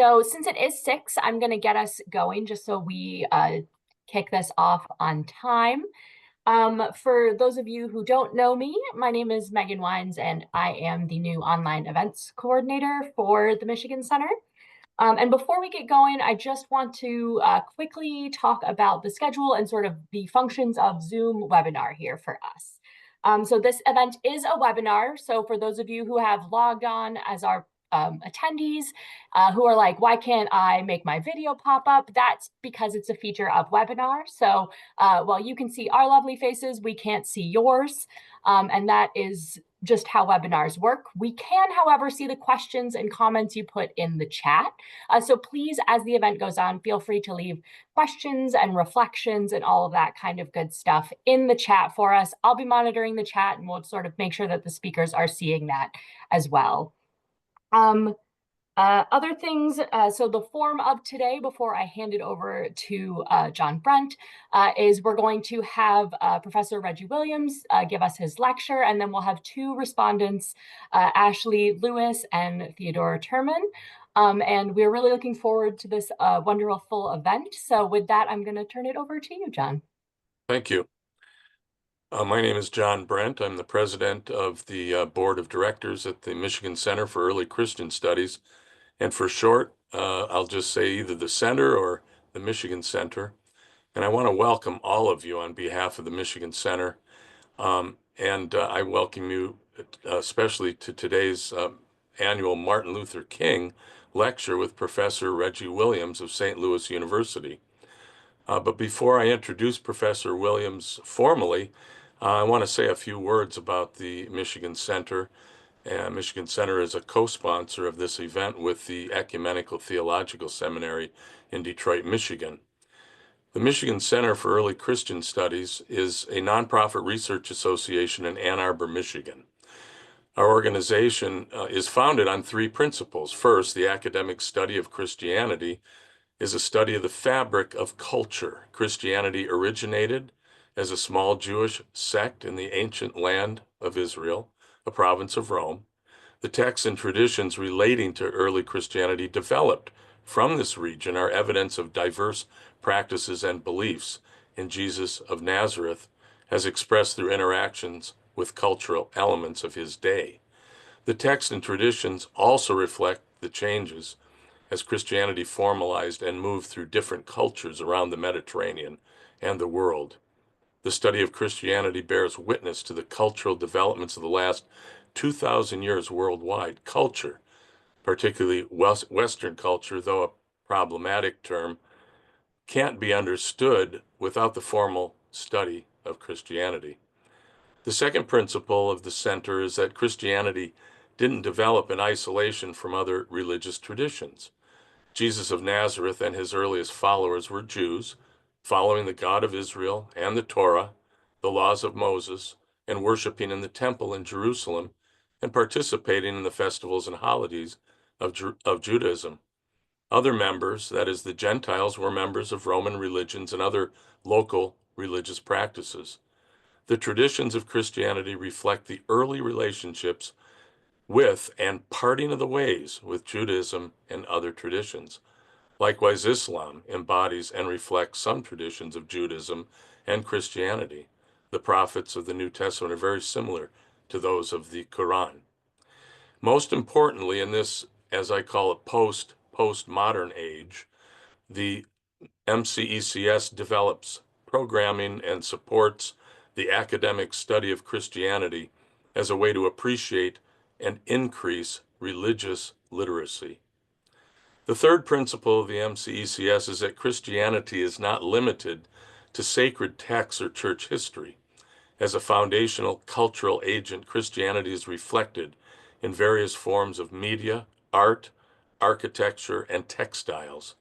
So since it is 6, I'm going to get us going just so we kick this off on time. For those of you who don't know me, my name is Megan Wines, and I am the new online events coordinator for the Michigan Center. And before we get going, I just want to quickly talk about the schedule and sort of the functions of Zoom webinar here for us. So this event is a webinar. So for those of you who have logged on as our attendees who are like, why can't I make my video pop up? That's because it's a feature of webinar. So while you can see our lovely faces, we can't see yours. And that is just how webinars work. We can, however, see the questions and comments you put in the chat. So please, as the event goes on, feel free to leave questions and reflections and all of that kind of good stuff in the chat for us. I'll be monitoring the chat and we'll sort of make sure that the speakers are seeing that as well. Other things, so the form of today, before I hand it over to John Brent, is we're going to have Professor Reggie Williams give us his lecture, and then we'll have two respondents, Ashley Lewis and Theodora Turman. And we're really looking forward to this wonderful event. So with that, I'm going to turn it over to you, John. Thank you. My name is John Brent. I'm the president of the board of directors at the Michigan Center for Early Christian Studies. And for short, I'll just say either the center or the Michigan Center. And I want to welcome all of you on behalf of the Michigan Center. I welcome you especially to today's annual Martin Luther King lecture with Professor Reggie Williams of St. Louis University. But before I introduce Professor Williams formally, I want to say a few words about the Michigan Center. Michigan Center is a co-sponsor of this event with the Ecumenical Theological Seminary in Detroit, Michigan. The Michigan Center for Early Christian Studies is a nonprofit research association in Ann Arbor, Michigan. Our organization is founded on three principles. First, the academic study of Christianity is a study of the fabric of culture. Christianity originated as a small Jewish sect in the ancient land of Israel, a province of Rome. The texts and traditions relating to early Christianity developed from this region are evidence of diverse practices and beliefs in Jesus of Nazareth as expressed through interactions with cultural elements of his day. The texts and traditions also reflect the changes as Christianity formalized and moved through different cultures around the Mediterranean and the world. The study of Christianity bears witness to the cultural developments of the last 2,000 years worldwide. Culture, particularly Western culture, though a problematic term, can't be understood without the formal study of Christianity. The second principle of the center is that Christianity didn't develop in isolation from other religious traditions. Jesus of Nazareth and his earliest followers were Jews, following the God of Israel and the Torah, the laws of Moses, and worshiping in the temple in Jerusalem, and participating in the festivals and holidays of Judaism. Other members, that is, the Gentiles, were members of Roman religions and other local religious practices. The traditions of Christianity reflect the early relationships with and parting of the ways with Judaism and other traditions. Likewise, Islam embodies and reflects some traditions of Judaism and Christianity. The prophets of the New Testament are very similar to those of the Quran. Most importantly, in this, as I call it, postmodern age, the MCECS develops programming and supports the academic study of Christianity as a way to appreciate and increase religious literacy. The third principle of the MCECS is that Christianity is not limited to sacred texts or church history. As a foundational cultural agent, Christianity is reflected in various forms of media, art, architecture, and textiles.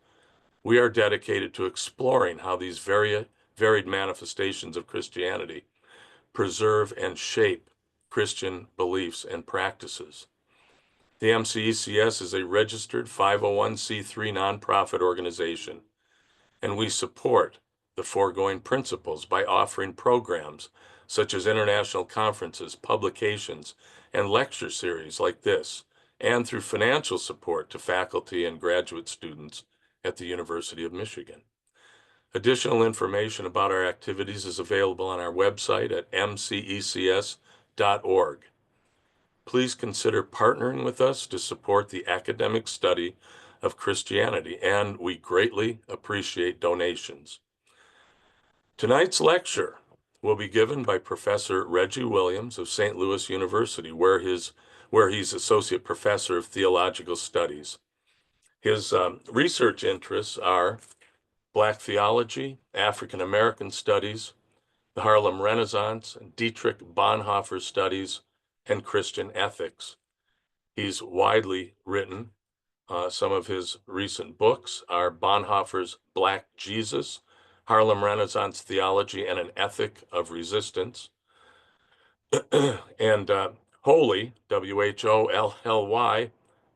We are dedicated to exploring how these varied manifestations of Christianity preserve and shape Christian beliefs and practices. The MCECS is a registered 501c3 nonprofit organization, and we support the foregoing principles by offering programs such as international conferences, publications, and lecture series like this, and through financial support to faculty and graduate students at the University of Michigan. Additional information about our activities is available on our website at mcecs.org. Please consider partnering with us to support the academic study of Christianity, and we greatly appreciate donations. Tonight's lecture will be given by Professor Reggie Williams of St. Louis University, where he's Associate Professor of Theological Studies. His research interests are Black theology, African American studies, the Harlem Renaissance, Dietrich Bonhoeffer studies, and Christian ethics. He's widely written. Some of his recent books are Bonhoeffer's Black Jesus, Harlem Renaissance Theology and an Ethic of Resistance, and Holy, Wholly, Holy,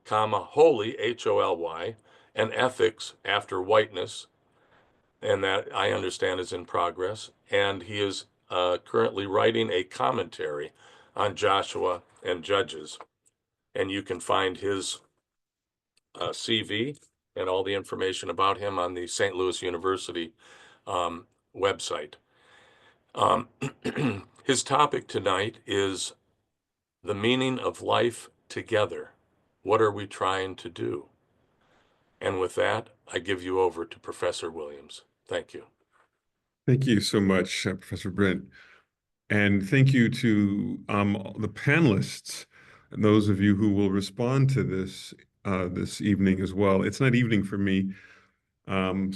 Holy, and Ethics After Whiteness, and that I understand is in progress. And he is currently writing a commentary on Joshua and Judges. And you can find his CV and all the information about him on the St. Louis University website. His topic tonight is the meaning of life together. What are we trying to do? And with that, I give you over to Professor Williams. Thank you. Thank you so much, Professor Brent. And thank you to the panelists and those of you who will respond to this this evening as well. It's not evening for me. I'm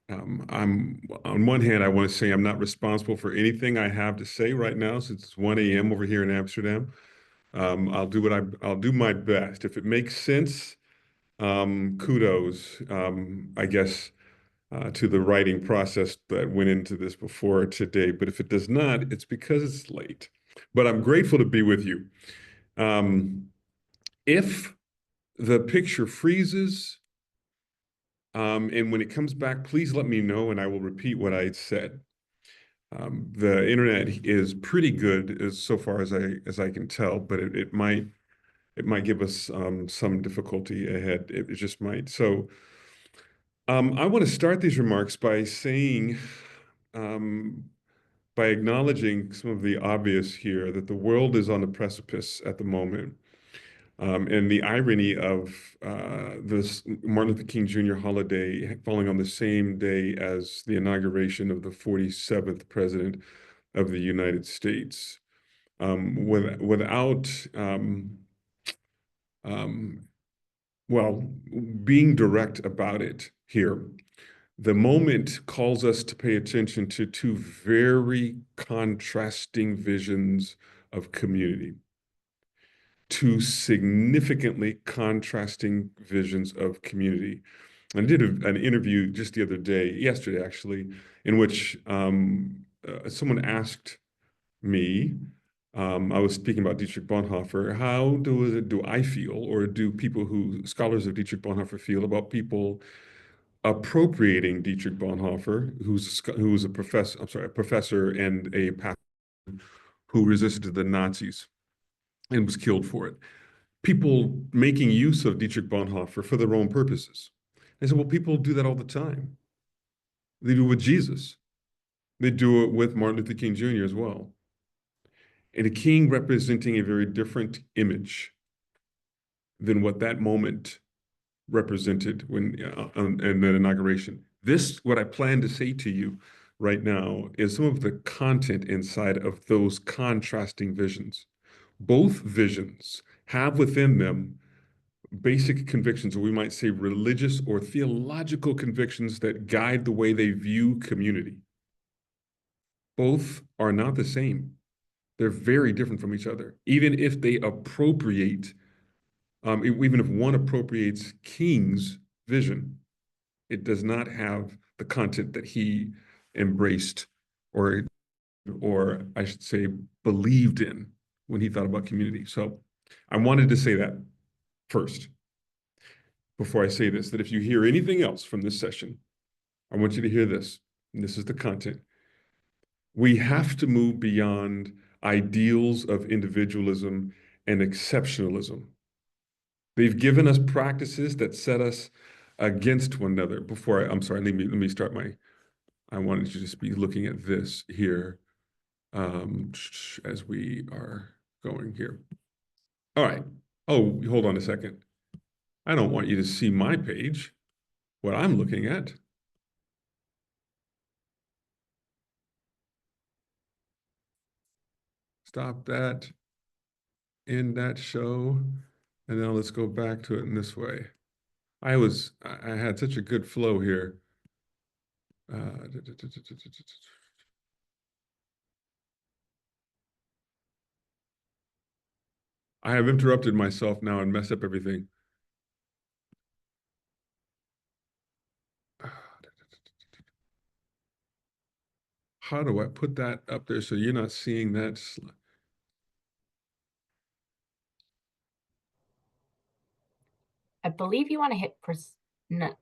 on one hand, I want to say I'm not responsible for anything I have to say right now since it's 1 a.m. over here in Amsterdam. I'll do my best. If it makes sense, kudos, I guess, to the writing process that went into this before today. But if it does not, it's because it's late. But I'm grateful to be with you. If the picture freezes, and when it comes back, please let me know and I will repeat what I said. The internet is pretty good so far as I can tell, but it might give us some difficulty ahead. It just might. So I want to start these remarks by saying, by acknowledging some of the obvious here, that the world is on the precipice at the moment. And the irony of this Martin Luther King Jr. holiday falling on the same day as the inauguration of the 47th president of the United States. Without, well, being direct about it here, the moment calls us to pay attention to two very contrasting visions of community. Two significantly contrasting visions of community. I did an interview just the other day, yesterday actually, in which someone asked me, I was speaking about Dietrich Bonhoeffer, how do I feel, or do scholars of Dietrich Bonhoeffer feel about people appropriating Dietrich Bonhoeffer, who was a professor and a pastor who resisted the Nazis and was killed for it. People making use of Dietrich Bonhoeffer for their own purposes. I said, well, people do that all the time. They do it with Jesus. They do it with Martin Luther King Jr. as well. And a king representing a very different image than what that moment represented when in the inauguration. What I plan to say to you right now is some of the content inside of those contrasting visions. Both visions have within them basic convictions, or we might say religious or theological convictions that guide the way they view community. Both are not the same. They're very different from each other. Even if they appropriate, even if one appropriates King's vision, it does not have the content that he embraced, or I should say believed in when he thought about community. So I wanted to say that first, before I say this, that if you hear anything else from this session, I want you to hear this, and this is the content. We have to move beyond ideals of individualism and exceptionalism They've given us practices that set us against one another. I'm sorry, let me start I wanted to just be looking at this here as we are going here. All right. Oh, hold on a second. I don't want you to see my page, what I'm looking at. Stop that, end that show, and now let's go back to it in this way. I had such a good flow here. I have interrupted myself now and messed up everything. How do I put that up there so you're not seeing that? I believe you want to hit no.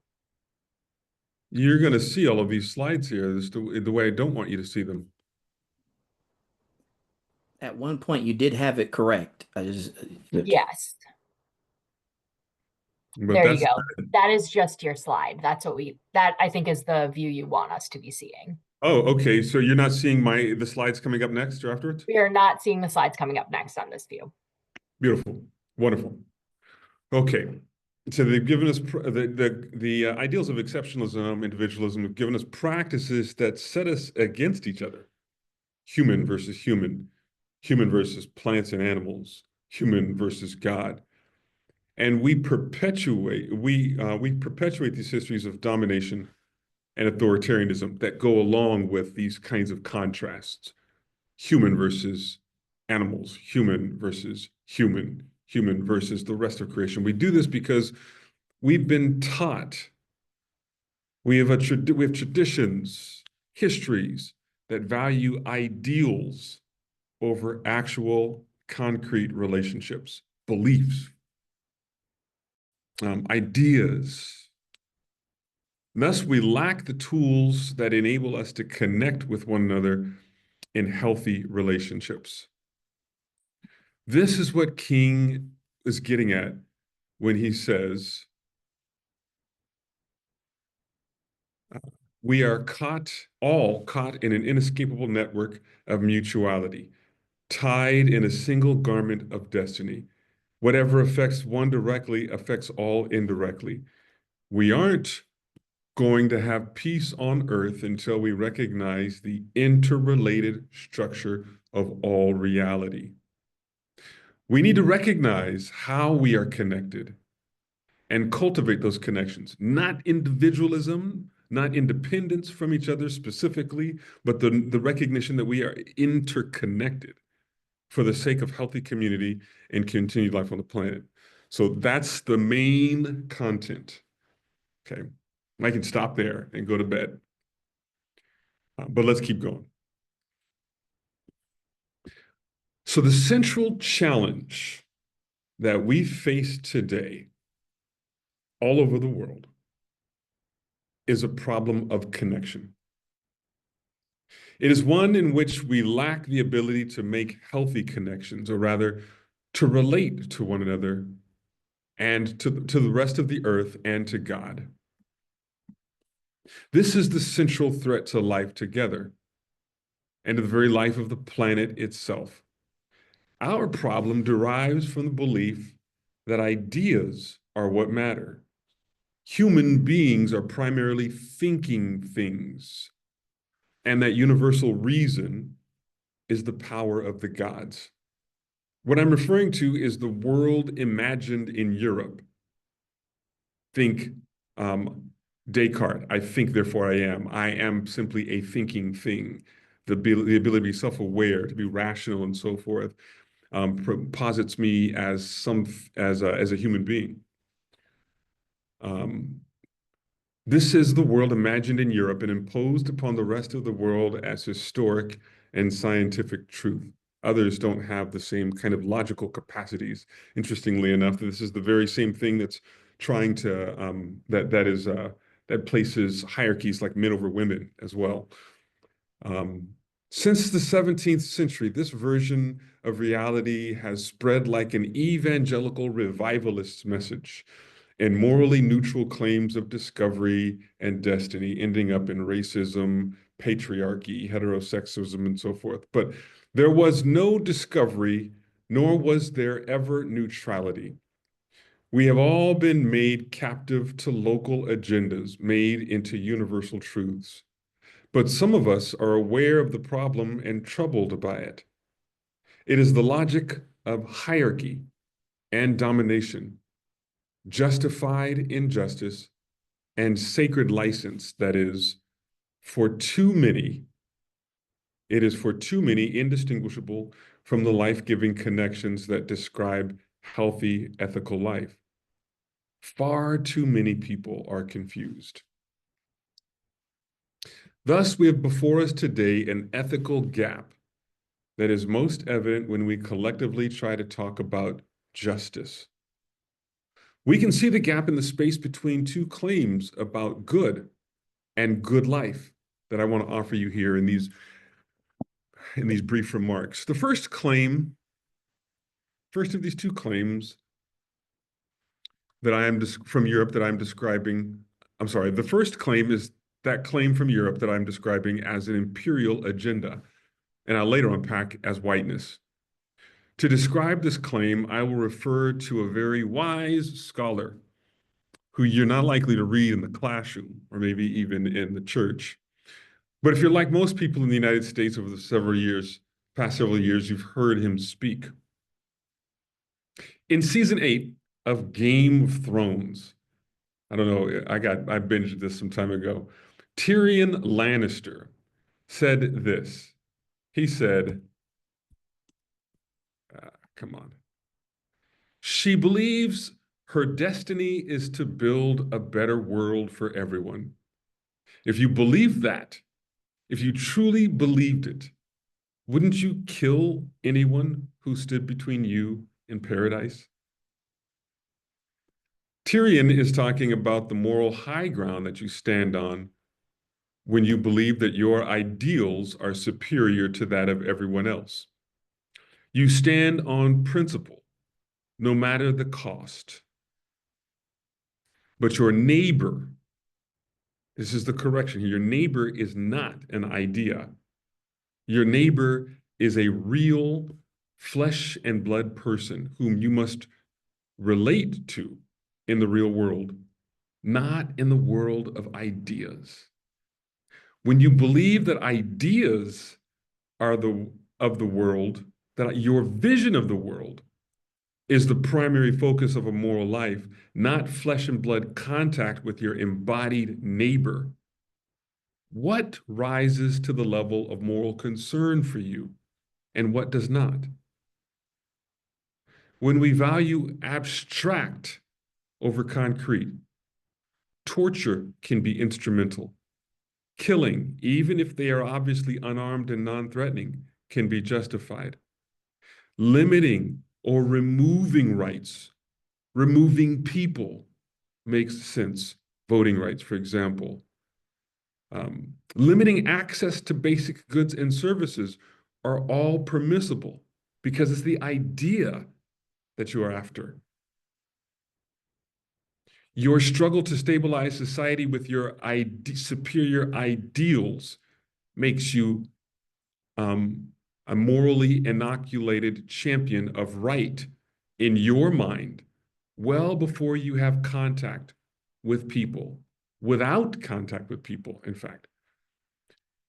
You're going to see all of these slides here. This is the way I don't want you to see them. At one point, you did have it correct. Yes. But There you go. That is just your slide. That's what that I think is the view you want us to be seeing. Oh, okay. So you're not seeing the slides coming up next or afterwards? We are not seeing the slides coming up next on this view. Beautiful. Wonderful. Okay. So they've given us the ideals of exceptionalism, individualism, have given us practices that set us against each other. Human versus human, human versus plants and animals, human versus God. And we perpetuate these histories of domination and authoritarianism that go along with these kinds of contrasts. Human versus animals, human versus human, human versus the rest of creation. We do this because we've been taught, we have traditions, histories that value ideals over actual concrete relationships, beliefs, ideas. Thus, we lack the tools that enable us to connect with one another in healthy relationships. This is what King is getting at when he says, we are all caught in an inescapable network of mutuality, tied in a single garment of destiny. Whatever affects one directly affects all indirectly. We aren't going to have peace on earth until we recognize the interrelated structure of all reality. We need to recognize how we are connected and cultivate those connections, not individualism, not independence from each other specifically, but the recognition that we are interconnected for the sake of healthy community and continued life on the planet. So that's the main content. Okay, I can stop there and go to bed. But let's keep going. So the central challenge that we face today all over the world is a problem of connection. It is one in which we lack the ability to make healthy connections, or rather, to relate to one another and to the rest of the earth and to God. This is the central threat to life together and to the very life of the planet itself. Our problem derives from the belief that ideas are what matter. Human beings are primarily thinking things, and that universal reason is the power of the gods. What I'm referring to is the world imagined in Europe. Think Descartes, I think, therefore I am. I am simply a thinking thing. The ability to be self-aware, to be rational and so forth, posits me as a human being. This is the world imagined in Europe and imposed upon the rest of the world as historic and scientific truth. Others don't have the same kind of logical capacities. Interestingly enough, this is the very same thing that's trying to that places hierarchies like men over women as well. Since the 17th century, this version of reality has spread like an evangelical revivalist's message, and morally neutral claims of discovery and destiny, ending up in racism, patriarchy, heterosexism, and so forth. But there was no discovery, nor was there ever neutrality. We have all been made captive to local agendas, made into universal truths. But some of us are aware of the problem and troubled by it. It is the logic of hierarchy and domination, justified injustice, and sacred license that is, for too many, it is for too many indistinguishable from the life-giving connections that describe healthy, ethical life. Far too many people are confused. Thus, we have before us today an ethical gap that is most evident when we collectively try to talk about justice. We can see the gap in the space between two claims about good and good life that I want to offer you here in these brief remarks. The first of these two claims that I am from Europe that I'm describing, I'm sorry, the first claim is that claim from Europe that I'm describing as an imperial agenda, and I'll later unpack as whiteness. To describe this claim, I will refer to a very wise scholar who you're not likely to read in the classroom or maybe even in the church. But if you're like most people in the United States over the past several years, you've heard him speak. In season 8 of Game of Thrones, I don't know, I binged this some time ago. Tyrion Lannister said this. He said, come on. She believes her destiny is to build a better world for everyone. If you believe that, if you truly believed it, wouldn't you kill anyone who stood between you and paradise? Tyrion is talking about the moral high ground that you stand on when you believe that your ideals are superior to that of everyone else. You stand on principle, no matter the cost. But your neighbor, this is the correction here, your neighbor is not an idea. Your neighbor is a real flesh and blood person whom you must relate to in the real world, not in the world of ideas. When you believe that ideas are of the world, that your vision of the world is the primary focus of a moral life, not flesh and blood contact with your embodied neighbor, what rises to the level of moral concern for you and what does not? When we value abstract over concrete, torture can be instrumental. Killing, even if they are obviously unarmed and non-threatening, can be justified. Limiting or removing rights, removing people makes sense. Voting rights, for example. Limiting access to basic goods and services are all permissible because it's the idea that you are after. Your struggle to stabilize society with your superior ideals makes you a morally inoculated champion of right in your mind well before you have contact with people, without contact with people, in fact.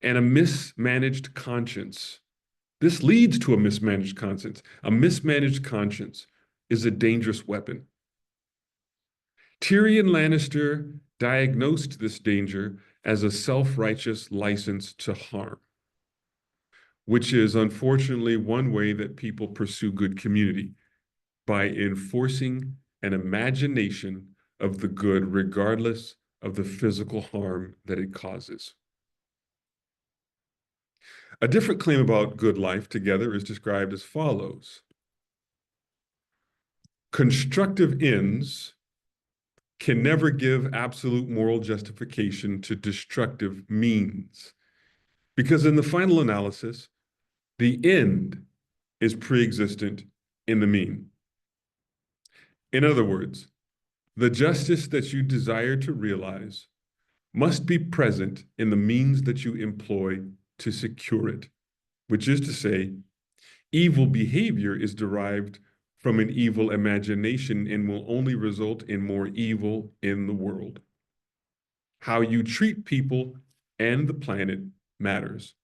And a mismanaged conscience. This leads to a mismanaged conscience. A mismanaged conscience is a dangerous weapon. Tyrion Lannister diagnosed this danger as a self-righteous license to harm, which is unfortunately one way that people pursue good community, by enforcing an imagination of the good regardless of the physical harm that it causes. A different claim about good life together is described as follows. Constructive ends can never give absolute moral justification to destructive means. Because in the final analysis, the end is pre-existent in the mean. In other words, the justice that you desire to realize must be present in the means that you employ to secure it, which is to say, evil behavior is derived from an evil imagination and will only result in more evil in the world. How you treat people and the planet matters.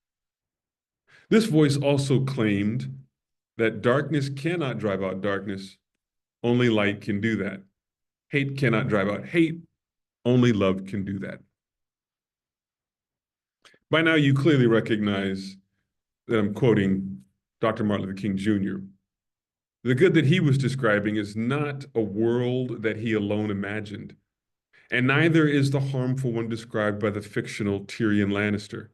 This voice also claimed that darkness cannot drive out darkness, only light can do that. Hate cannot drive out hate, only love can do that. By now, you clearly recognize that I'm quoting Dr. Martin Luther King Jr. The good that he was describing is not a world that he alone imagined, and neither is the harmful one described by the fictional Tyrion Lannister.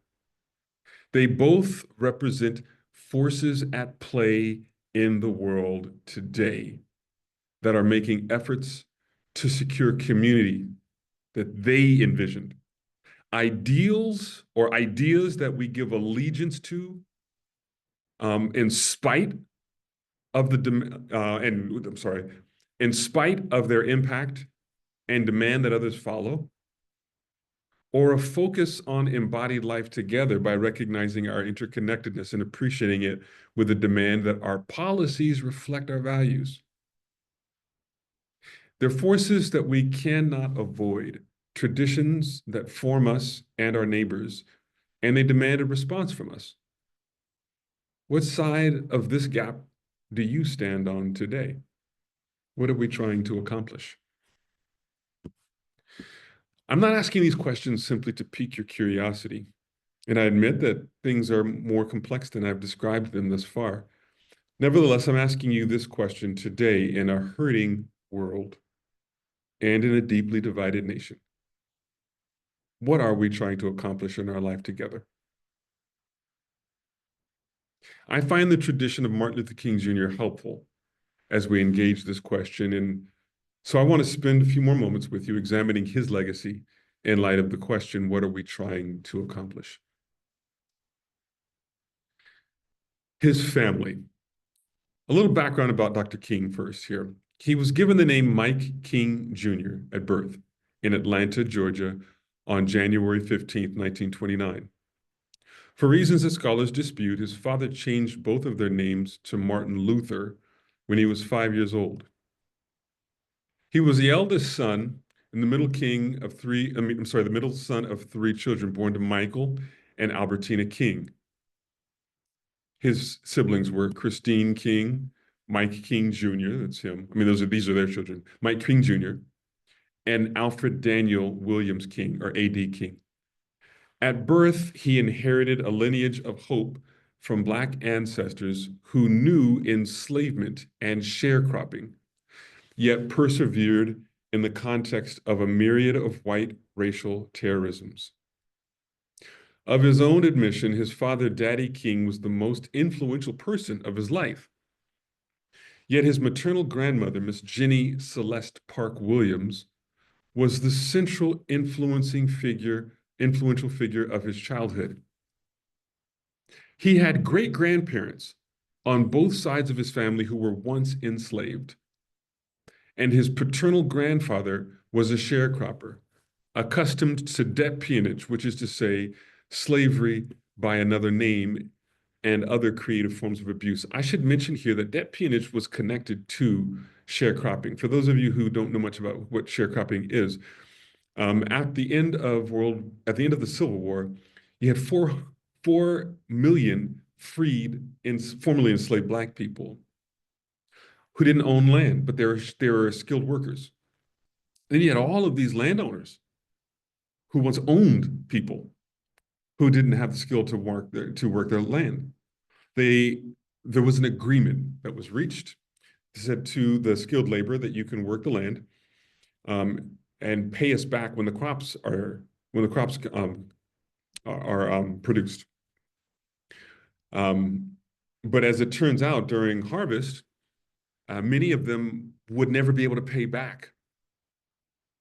They both represent forces at play in the world today that are making efforts to secure community that they envisioned. Ideals or ideas that we give allegiance to in spite of in spite of their impact and demand that others follow, or a focus on embodied life together by recognizing our interconnectedness and appreciating it with the demand that our policies reflect our values. They're forces that we cannot avoid, traditions that form us and our neighbors, and they demand a response from us. What side of this gap do you stand on today? What are we trying to accomplish? I'm not asking these questions simply to pique your curiosity, and I admit that things are more complex than I've described them thus far. Nevertheless, I'm asking you this question today in a hurting world and in a deeply divided nation. What are we trying to accomplish in our life together? I find the tradition of Martin Luther King Jr. helpful as we engage this question, and so I want to spend a few more moments with you examining his legacy in light of the question, what are we trying to accomplish? His family. A little background about Dr. King first here. He was given the name Mike King Jr. at birth in Atlanta, Georgia on January 15th, 1929. For reasons that scholars dispute, his father changed both of their names to Martin Luther when he was 5 years old. He was the eldest son and the middle the middle son of three children born to Michael and Albertina King. His siblings were Christine King, Mike King Jr., that's him. I mean, these are their children, Mike King Jr., and Alfred Daniel Williams King, or A.D. King. At birth, he inherited a lineage of hope from Black ancestors who knew enslavement and sharecropping, yet persevered in the context of a myriad of white racial terrorisms. Of his own admission, his father, Daddy King, was the most influential person of his life. Yet his maternal grandmother, Miss Jenny Celeste Park Williams, was the central influential figure of his childhood. He had great-grandparents on both sides of his family who were once enslaved. And his paternal grandfather was a sharecropper, accustomed to debt peonage, which is to say, slavery by another name and other creative forms of abuse. I should mention here that debt peonage was connected to sharecropping. For those of you who don't know much about what sharecropping is, at the end of the Civil War, you had 4 million formerly enslaved Black people who didn't own land, but they were skilled workers. Then you had all of these landowners who once owned people who didn't have the skill to work their land. There was an agreement that was reached, said to the skilled labor that you can work the land and pay us back when the crops are produced. But as it turns out, during harvest, many of them would never be able to pay back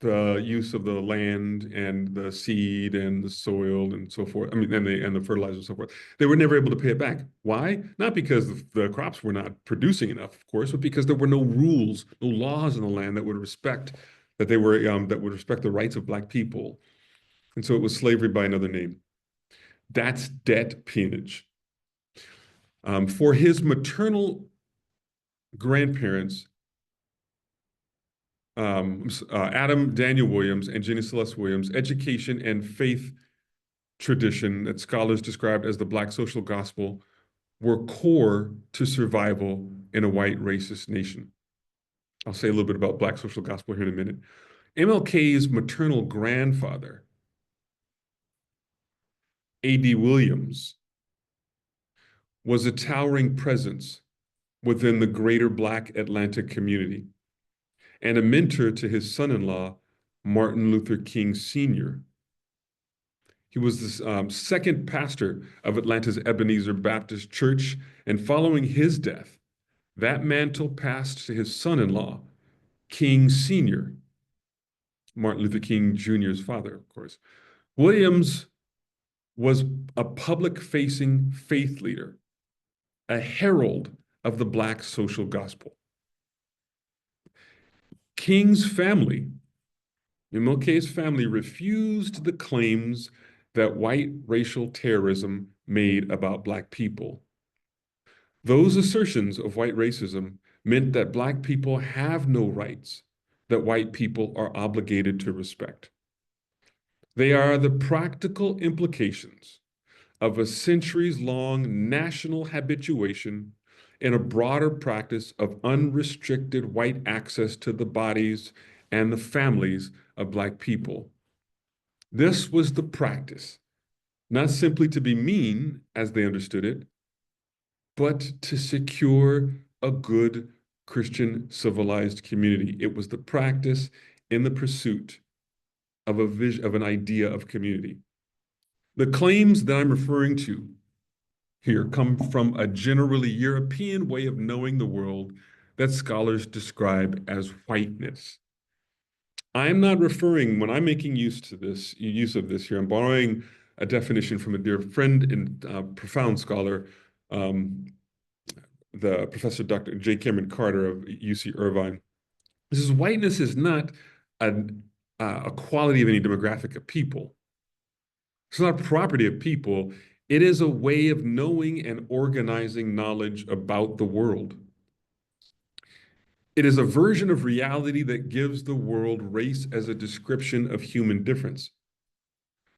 the use of the land and the seed and the soil and so forth. I mean, and the fertilizer and so forth. They were never able to pay it back. Why? Not because the crops were not producing enough, of course, but because there were no rules, no laws in the land that would respect the rights of Black people. And so it was slavery by another name. That's debt peonage. For his maternal grandparents, Adam Daniel Williams and Jenny Celeste Williams, education and faith tradition that scholars described as the Black social gospel were core to survival in a white racist nation. I'll say a little bit about Black social gospel here in a minute. MLK's maternal grandfather, A.D. Williams, was a towering presence within the greater Black Atlanta community and a mentor to his son-in-law, Martin Luther King Sr. He was the second pastor of Atlanta's Ebenezer Baptist Church, and following his death, that mantle passed to his son-in-law, King Sr., Martin Luther King Jr.'s father, of course. Williams was a public-facing faith leader, a herald of the Black social gospel. King's family, MLK's family, refused the claims that white racial terrorism made about Black people. Those assertions of white racism meant that Black people have no rights that white people are obligated to respect. They are the practical implications of a centuries-long national habituation in a broader practice of unrestricted white access to the bodies and the families of Black people. This was the practice, not simply to be mean, as they understood it, but to secure a good Christian civilized community. It was the practice in the pursuit of a vision, of an idea of community. The claims that I'm referring to here come from a generally European way of knowing the world that scholars describe as whiteness. I'm not referring, when I'm making use of this here, I'm borrowing a definition from a dear friend and profound scholar, the Professor Dr. J. Cameron Carter of UC Irvine. This is, whiteness is not a quality of any demographic of people. It's not a property of people. It is a way of knowing and organizing knowledge about the world. It is a version of reality that gives the world race as a description of human difference,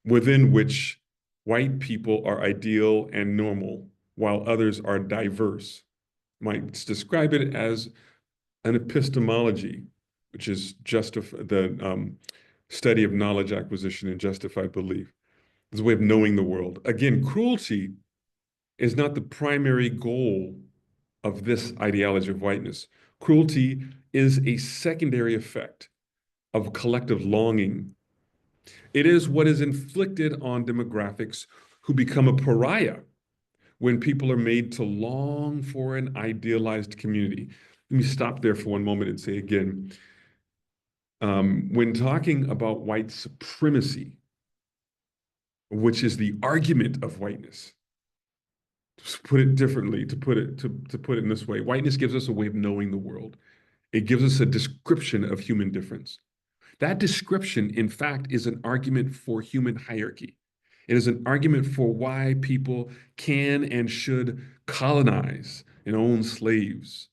within which white people are ideal and normal, while others are diverse. Might describe it as an epistemology, which is the study of knowledge acquisition and justified belief. It's a way of knowing the world. Again, cruelty is not the primary goal of this ideology of whiteness. Cruelty is a secondary effect of collective longing. It is what is inflicted on demographics who become a pariah when people are made to long for an idealized community. Let me stop there for one moment and say again, when talking about white supremacy, which is the argument of whiteness, to put it differently, to put it in this way, whiteness gives us a way of knowing the world. It gives us a description of human difference. That description, in fact, is an argument for human hierarchy. It is an argument for why people can and should colonize and own slaves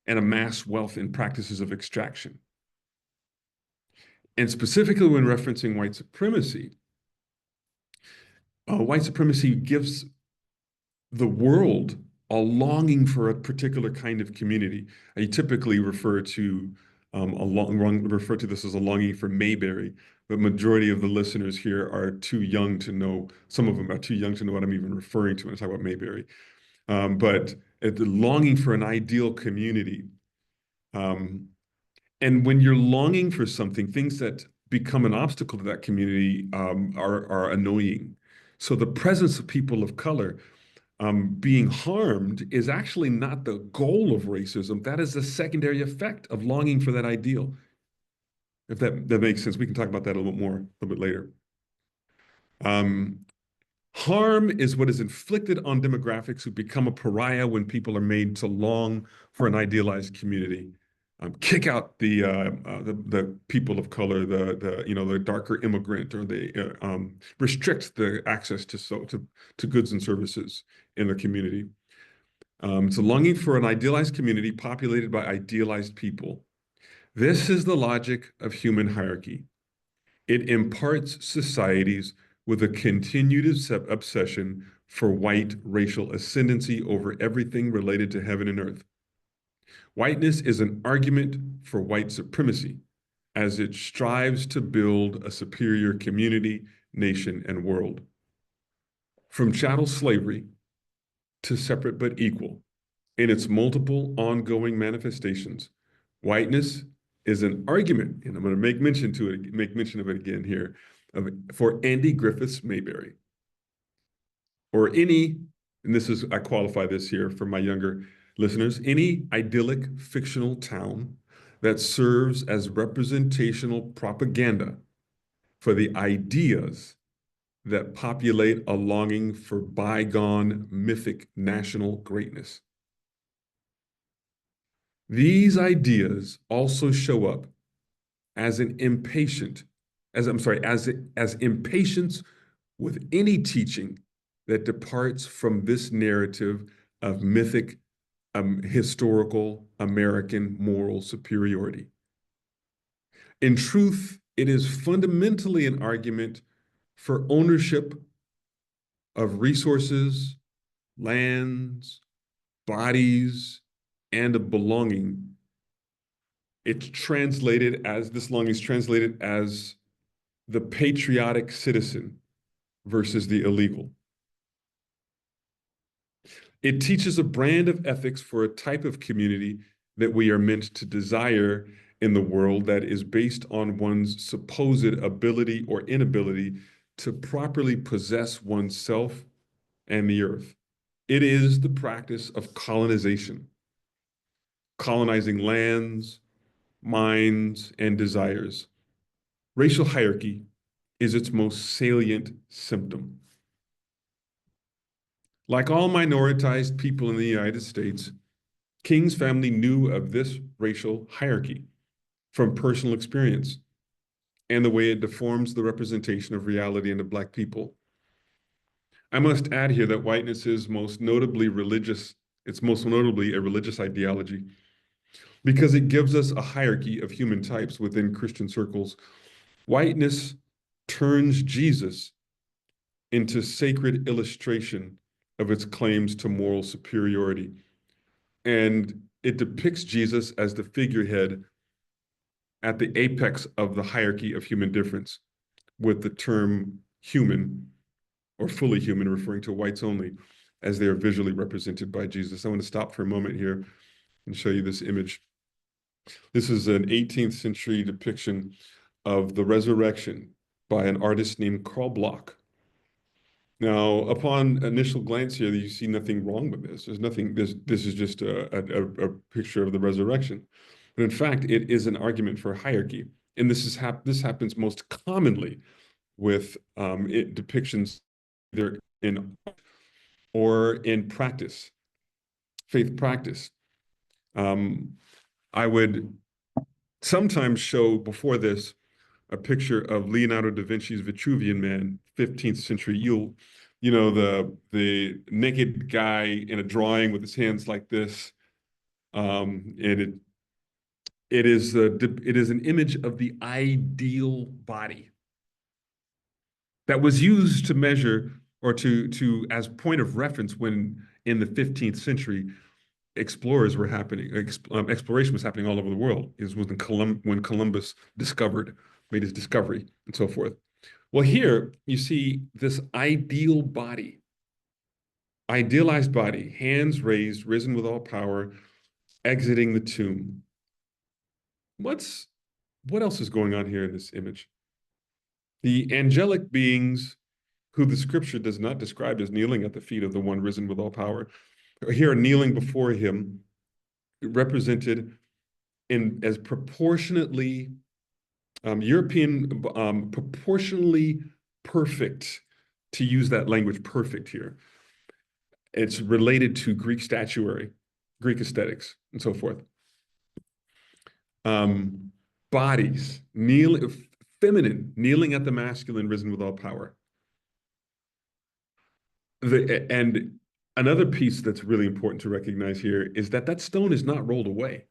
and amass wealth in practices of extraction. And specifically when referencing white supremacy gives the world a longing for a particular kind of community. I typically refer to this as a longing for Mayberry. The majority of the listeners here are too young to know, some of them are too young to know what I'm even referring to when I talk about Mayberry. But the longing for an ideal community. And when you're longing for something, things that become an obstacle to that community are annoying. So the presence of people of color being harmed is actually not the goal of racism. That is a secondary effect of longing for that ideal. If that makes sense, we can talk about that a little bit more a little bit later. Harm is what is inflicted on demographics who become a pariah when people are made to long for an idealized community. Kick out the people of color, the darker immigrant, or restrict the access to goods and services in the community. It's a longing for an idealized community populated by idealized people. This is the logic of human hierarchy. It imparts societies with a continued obsession for white racial ascendancy over everything related to heaven and earth. Whiteness is an argument for white supremacy as it strives to build a superior community, nation, and world. From chattel slavery to separate but equal, in its multiple ongoing manifestations, whiteness is an argument, and I'm going to make mention of it again here, for Andy Griffiths Mayberry, or any, and I qualify this here for my younger listeners, any idyllic fictional town that serves as representational propaganda for the ideas that populate a longing for bygone mythic national greatness. These ideas also show up as impatience with any teaching that departs from this narrative of mythic, historical American moral superiority. In truth, it is fundamentally an argument for ownership of resources, lands, bodies, and of belonging. This longing is translated as the patriotic citizen versus the illegal. It teaches a brand of ethics for a type of community that we are meant to desire in the world that is based on one's supposed ability or inability to properly possess oneself and the earth. It is the practice of colonization, colonizing lands, minds, and desires. Racial hierarchy is its most salient symptom. Like all minoritized people in the United States, King's family knew of this racial hierarchy from personal experience and the way it deforms the representation of reality into Black people. I must add here that whiteness is most notably a religious ideology because it gives us a hierarchy of human types within Christian circles. Whiteness turns Jesus into sacred illustration of its claims to moral superiority. And it depicts Jesus as the figurehead at the apex of the hierarchy of human difference, with the term human or fully human referring to whites only, as they are visually represented by Jesus. I want to stop for a moment here and show you this image. This is an 18th century depiction of the resurrection by an artist named Karl Bloch. Now, upon initial glance here, you see nothing wrong with this. This is just a picture of the resurrection. But in fact, it is an argument for hierarchy. And this happens most commonly with depictions either in art or in practice, faith practice. I would sometimes show before this a picture of Leonardo da Vinci's Vitruvian Man, 15th century. The naked guy in a drawing with his hands like this, and it is an image of the ideal body that was used to measure or to as point of reference when in the 15th century exploration was happening all over the world. It was when Columbus made his discovery and so forth. Well, here you see this idealized body, hands raised, risen with all power, exiting the tomb. What else is going on here in this image? The angelic beings who the scripture does not describe as kneeling at the feet of the one risen with all power, here kneeling before him, represented as proportionately European, proportionally perfect, to use that language, perfect here. It's related to Greek statuary, Greek aesthetics, and so forth. Bodies, feminine, kneeling at the masculine, risen with all power. And another piece that's really important to recognize here is that that stone is not rolled away.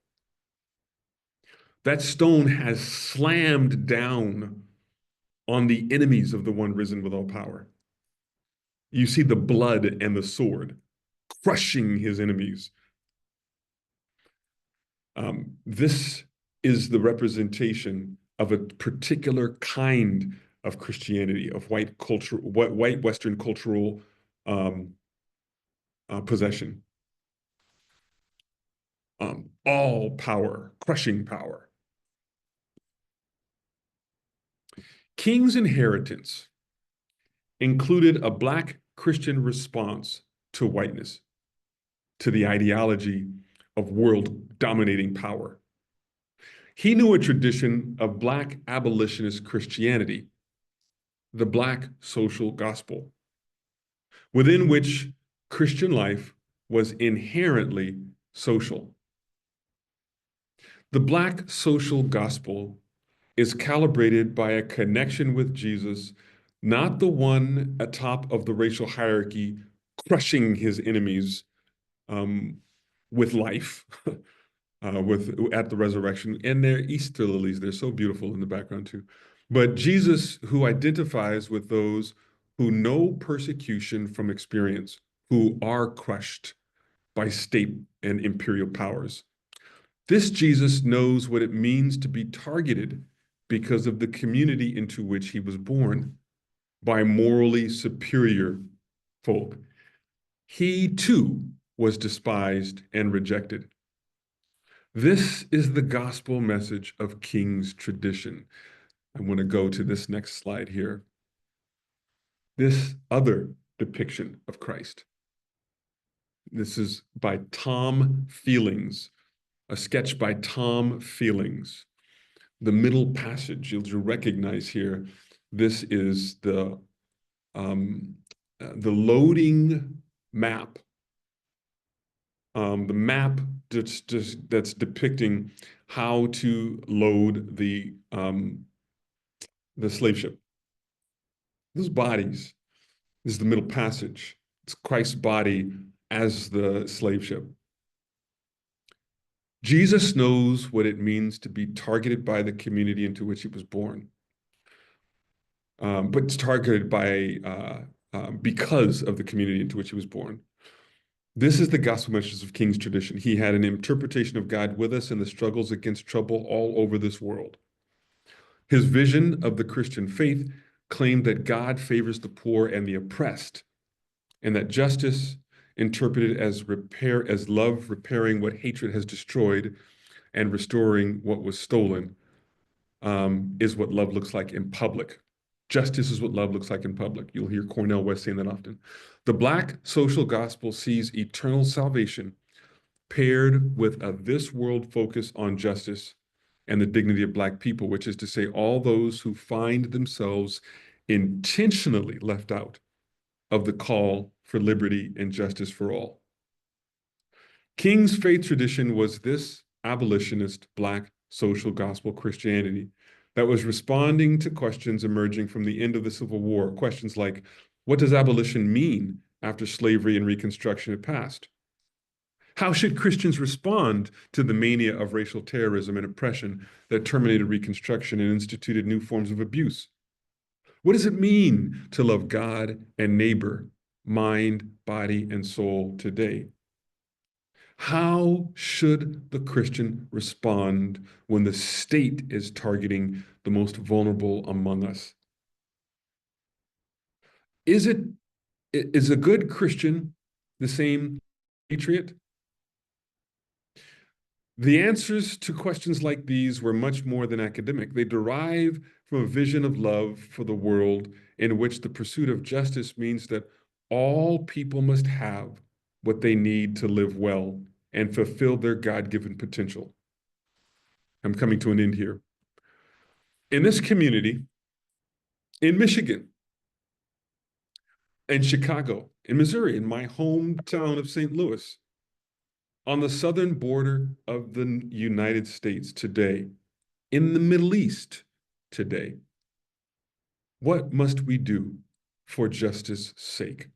That stone has slammed down on the enemies of the one risen with all power. You see the blood and the sword crushing his enemies. This is the representation of a particular kind of Christianity, of white Western cultural possession. All power, crushing power. King's inheritance included a Black Christian response to whiteness, to the ideology of world-dominating power. He knew a tradition of Black abolitionist Christianity, the Black social gospel, within which Christian life was inherently social. The Black social gospel is calibrated by a connection with Jesus, not the one atop of the racial hierarchy crushing his enemies with life at the resurrection. And their Easter lilies, they're so beautiful in the background too. But Jesus, who identifies with those who know persecution from experience, who are crushed by state and imperial powers. This Jesus knows what it means to be targeted because of the community into which he was born, by morally superior folk. He too was despised and rejected. This is the gospel message of King's tradition. I want to go to this next slide here. This other depiction of Christ. This is by Tom Feelings, a sketch by Tom Feelings. The middle passage, you'll recognize here, this is the loading map. The map that's depicting how to load the slave ship. Those bodies, this is the middle passage. It's Christ's body as the slave ship. Jesus knows what it means to be targeted by the community into which he was born, but it's targeted by because of the community into which he was born. This is the gospel message of King's tradition. He had an interpretation of God with us in the struggles against trouble all over this world. His vision of the Christian faith claimed that God favors the poor and the oppressed, and that justice, interpreted as love repairing what hatred has destroyed and restoring what was stolen, is what love looks like in public. Justice is what love looks like in public. You'll hear Cornel West saying that often. The Black social gospel sees eternal salvation paired with a this world focus on justice and the dignity of Black people, which is to say all those who find themselves intentionally left out of the call for liberty and justice for all. King's faith tradition was this abolitionist Black social gospel Christianity that was responding to questions emerging from the end of the Civil War. Questions like, what does abolition mean after slavery and Reconstruction had passed? How should Christians respond to the mania of racial terrorism and oppression that terminated Reconstruction and instituted new forms of abuse? What does it mean to love God and neighbor, mind, body, and soul today? How should the Christian respond when the state is targeting the most vulnerable among us? Is a good Christian the same patriot? The answers to questions like these were much more than academic. They derive from a vision of love for the world in which the pursuit of justice means that all people must have what they need to live well and fulfill their God-given potential. I'm coming to an end here. In this community, in Michigan, in Chicago, in Missouri, in my hometown of St. Louis, on the southern border of the United States today, in the Middle East today, what must we do for justice's sake?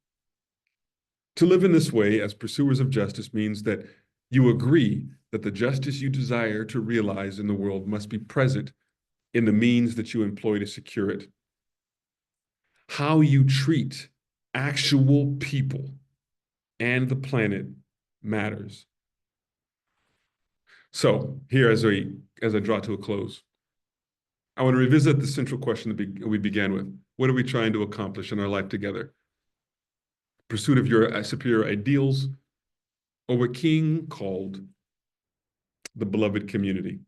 To live in this way as pursuers of justice means that you agree that the justice you desire to realize in the world must be present in the means that you employ to secure it. How you treat actual people and the planet matters. So here, as I draw to a close, I want to revisit the central question that we began with. What are we trying to accomplish in our life together? Pursuit of your superior ideals, or what King called the beloved community.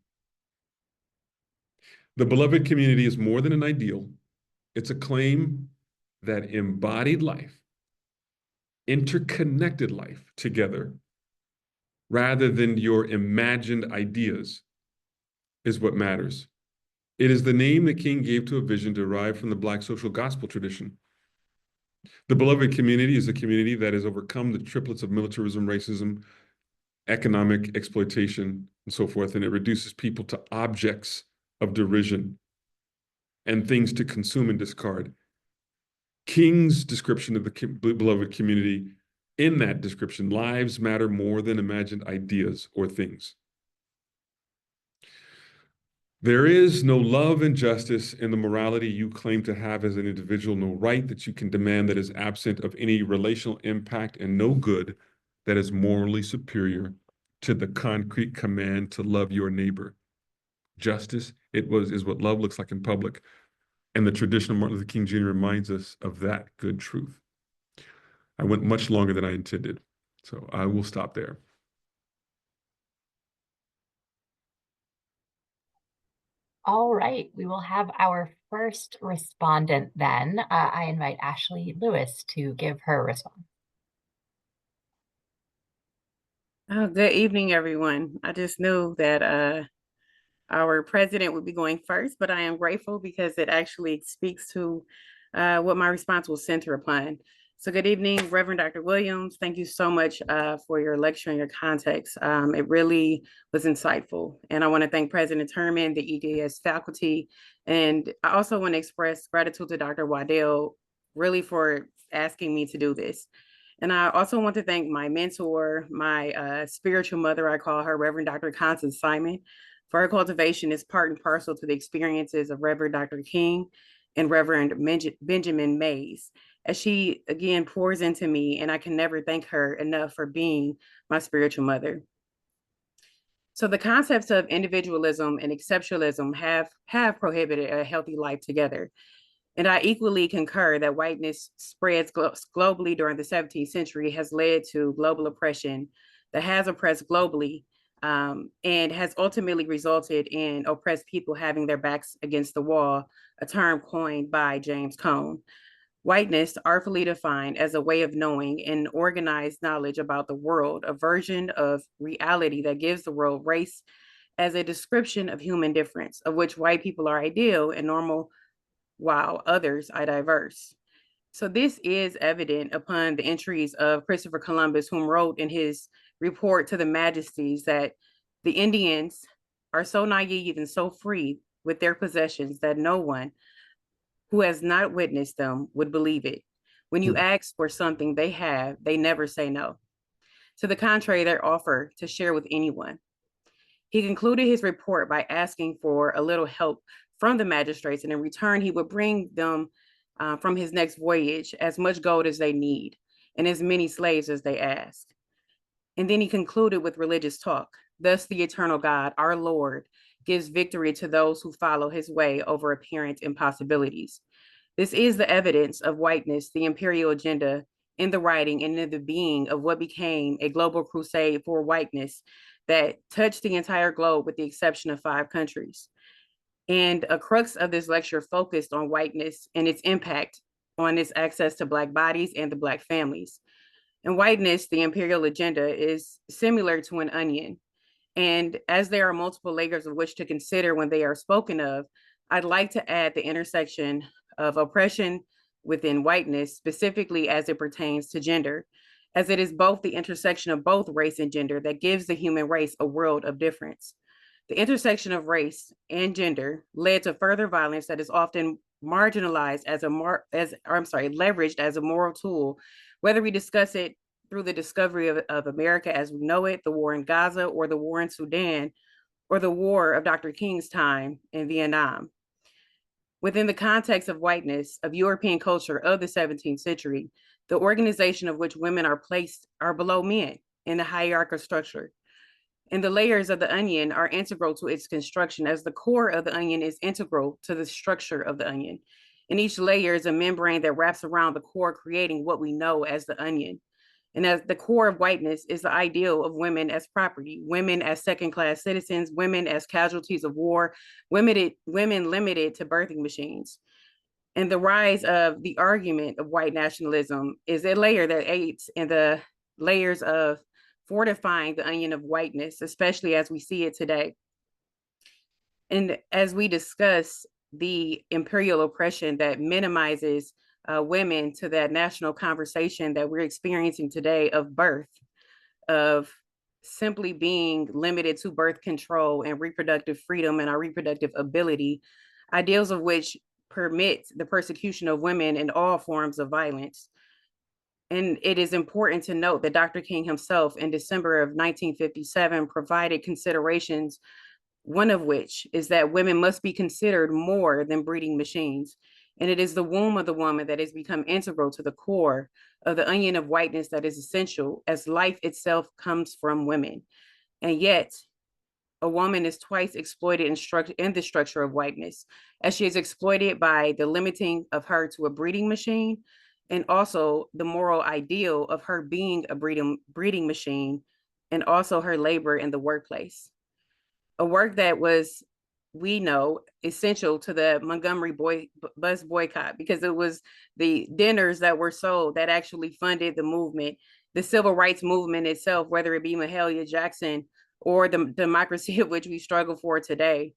The beloved community is more than an ideal. It's a claim that embodied life, interconnected life together, rather than your imagined ideas, is what matters. It is the name that King gave to a vision derived from the Black social gospel tradition. The beloved community is a community that has overcome the triplets of militarism, racism, economic exploitation, and so forth, and it reduces people to objects of derision and things to consume and discard. King's description of the beloved community, in that description, lives matter more than imagined ideas or things. There is no love and justice in the morality you claim to have as an individual, no right that you can demand that is absent of any relational impact, and no good that is morally superior to the concrete command to love your neighbor. Justice is what love looks like in public. And the tradition of Martin Luther King Jr. reminds us of that good truth. I went much longer than I intended, so I will stop there. All right, we will have our first respondent then. I invite Ashley Lewis to give her response. Good evening, everyone. I just knew that our president would be going first, but I am grateful because it actually speaks to what my response will center upon. So good evening, Reverend Dr. Williams. Thank you so much for your lecture and your context. It really was insightful. And I want to thank President Terman, the EDS faculty, and I also want to express gratitude to Dr. Waddell really for asking me to do this. And I also want to thank my mentor, my spiritual mother, I call her Reverend Dr. Constance Simon, for her cultivation is part and parcel to the experiences of Reverend Dr. King and Reverend Benjamin Mays, as she again pours into me, and I can never thank her enough for being my spiritual mother. So the concepts of individualism and exceptionalism have prohibited a healthy life together. And I equally concur that whiteness spreads globally during the 17th century has led to global oppression that has oppressed globally and has ultimately resulted in oppressed people having their backs against the wall, a term coined by James Cone. Whiteness, artfully defined as a way of knowing and organized knowledge about the world, a version of reality that gives the world race as a description of human difference, of which white people are ideal and normal, while others are diverse. So this is evident upon the entries of Christopher Columbus, whom wrote in his report to the majesties that the Indians are so naive and so free with their possessions that no one who has not witnessed them would believe it. When you ask for something they have, they never say no. To the contrary, they offer to share with anyone. He concluded his report by asking for a little help from the magistrates, and in return, he would bring them from his next voyage as much gold as they need and as many slaves as they ask. And then he concluded with religious talk. Thus, the eternal God, our Lord, gives victory to those who follow his way over apparent impossibilities. This is the evidence of whiteness, the imperial agenda, in the writing and in the being of what became a global crusade for whiteness that touched the entire globe with the exception of 5 countries. And a crux of this lecture focused on whiteness and its impact on its access to Black bodies and the Black families. And whiteness, the imperial agenda, is similar to an onion. And as there are multiple layers of which to consider when they are spoken of, I'd like to add the intersection of oppression within whiteness, specifically as it pertains to gender, as it is both the intersection of both race and gender that gives the human race a world of difference. The intersection of race and gender led to further violence that is often marginalized leveraged as a moral tool, whether we discuss it through the discovery of America as we know it, the war in Gaza, or the war in Sudan, or the war of Dr. King's time in Vietnam. Within the context of whiteness, of European culture of the 17th century, the organization of which women are placed are below men in the hierarchical structure. And the layers of the onion are integral to its construction, as the core of the onion is integral to the structure of the onion. And each layer is a membrane that wraps around the core, creating what we know as the onion. And as the core of whiteness is the ideal of women as property, women as second-class citizens, women as casualties of war, women limited to birthing machines. And the rise of the argument of white nationalism is a layer that aids in the layers of fortifying the onion of whiteness, especially as we see it today. And as we discuss the imperial oppression that minimizes women to that national conversation that we're experiencing today of birth, of simply being limited to birth control and reproductive freedom and our reproductive ability, ideals of which permit the persecution of women in all forms of violence. And it is important to note that Dr. King himself in December of 1957 provided considerations, one of which is that women must be considered more than breeding machines. And it is the womb of the woman that has become integral to the core of the onion of whiteness that is essential, as life itself comes from women. And yet, a woman is twice exploited in the structure of whiteness, as she is exploited by the limiting of her to a breeding machine, and also the moral ideal of her being a breeding machine, and also her labor in the workplace. A work that was, we know, essential to the Montgomery bus boycott, because it was the dinners that were sold that actually funded the movement, the civil rights movement itself, whether it be Mahalia Jackson or the democracy of which we struggle for today.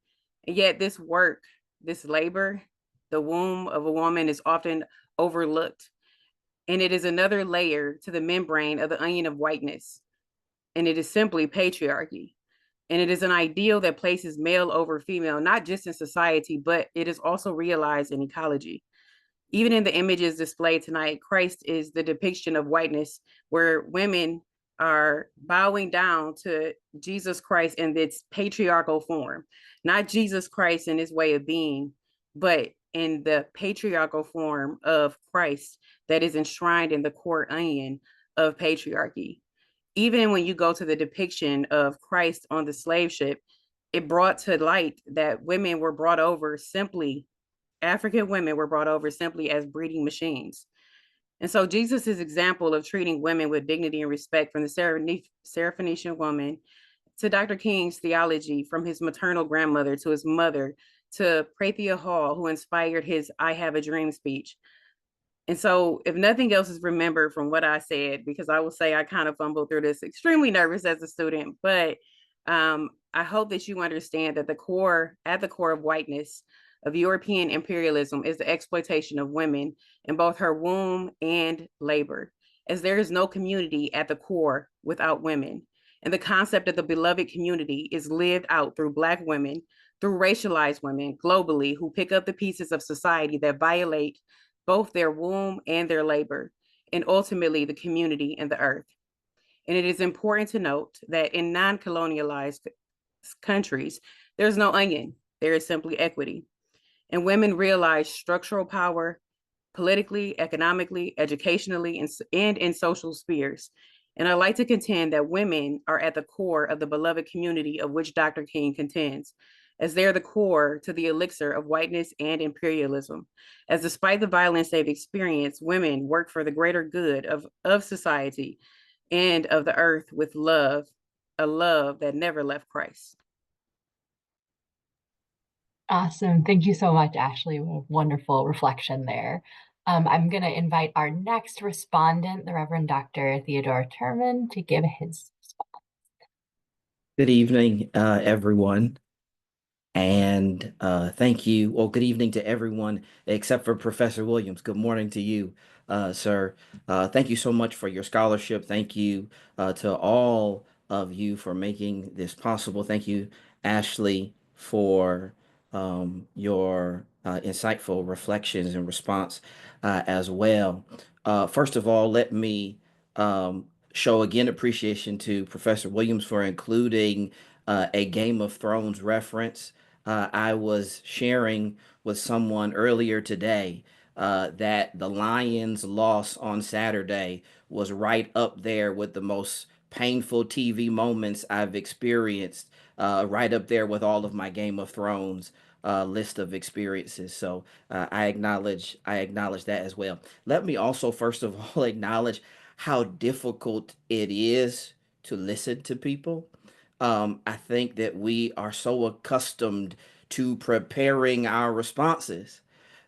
And yet this work, this labor, the womb of a woman is often overlooked. And it is another layer to the membrane of the onion of whiteness. And it is simply patriarchy. And it is an ideal that places male over female, not just in society, but it is also realized in ecology. Even in the images displayed tonight, Christ is the depiction of whiteness, where women are bowing down to Jesus Christ in its patriarchal form, not Jesus Christ in his way of being, but in the patriarchal form of Christ that is enshrined in the core onion of patriarchy. Even when you go to the depiction of Christ on the slave ship, it brought to light that women were brought over simply, African women were brought over simply as breeding machines. And so Jesus's example of treating women with dignity and respect, from the Syrophoenician woman to Dr. King's theology, from his maternal grandmother to his mother, to Prathia Hall, who inspired his "I Have a Dream" speech. And so if nothing else is remembered from what I said, because I will say I kind of fumbled through this, extremely nervous as a student, but I hope that you understand that at the core of whiteness, of European imperialism, is the exploitation of women in both her womb and labor, as there is no community at the core without women. And the concept of the beloved community is lived out through Black women, through racialized women globally, who pick up the pieces of society that violate both their womb and their labor, and ultimately the community and the earth. And it is important to note that in non-colonialized countries, there's no onion, there is simply equity. And women realize structural power politically, economically, educationally, and in social spheres. And I like to contend that women are at the core of the beloved community of which Dr. King contends, as they're the core to the elixir of whiteness and imperialism. As despite the violence they've experienced, women work for the greater good of society and of the earth with love, a love that never left Christ. Awesome. Thank you so much, Ashley. What a wonderful reflection there. I'm going to invite our next respondent, the Reverend Dr. Theodore Turman, to give his response. Good evening, everyone. And thank you. Well, good evening to everyone except for Professor Williams. Good morning to you, sir. Thank you so much for your scholarship. Thank you to all of you for making this possible. Thank you, Ashley, for your insightful reflections and response as well. First of all, let me show again appreciation to Professor Williams for including a Game of Thrones reference. I was sharing with someone earlier today that the Lions' loss on Saturday was right up there with the most painful TV moments I've experienced, right up there with all of my Game of Thrones list of experiences. So I acknowledge that as well. Let me also first of all acknowledge how difficult it is to listen to people. I think that we are so accustomed to preparing our responses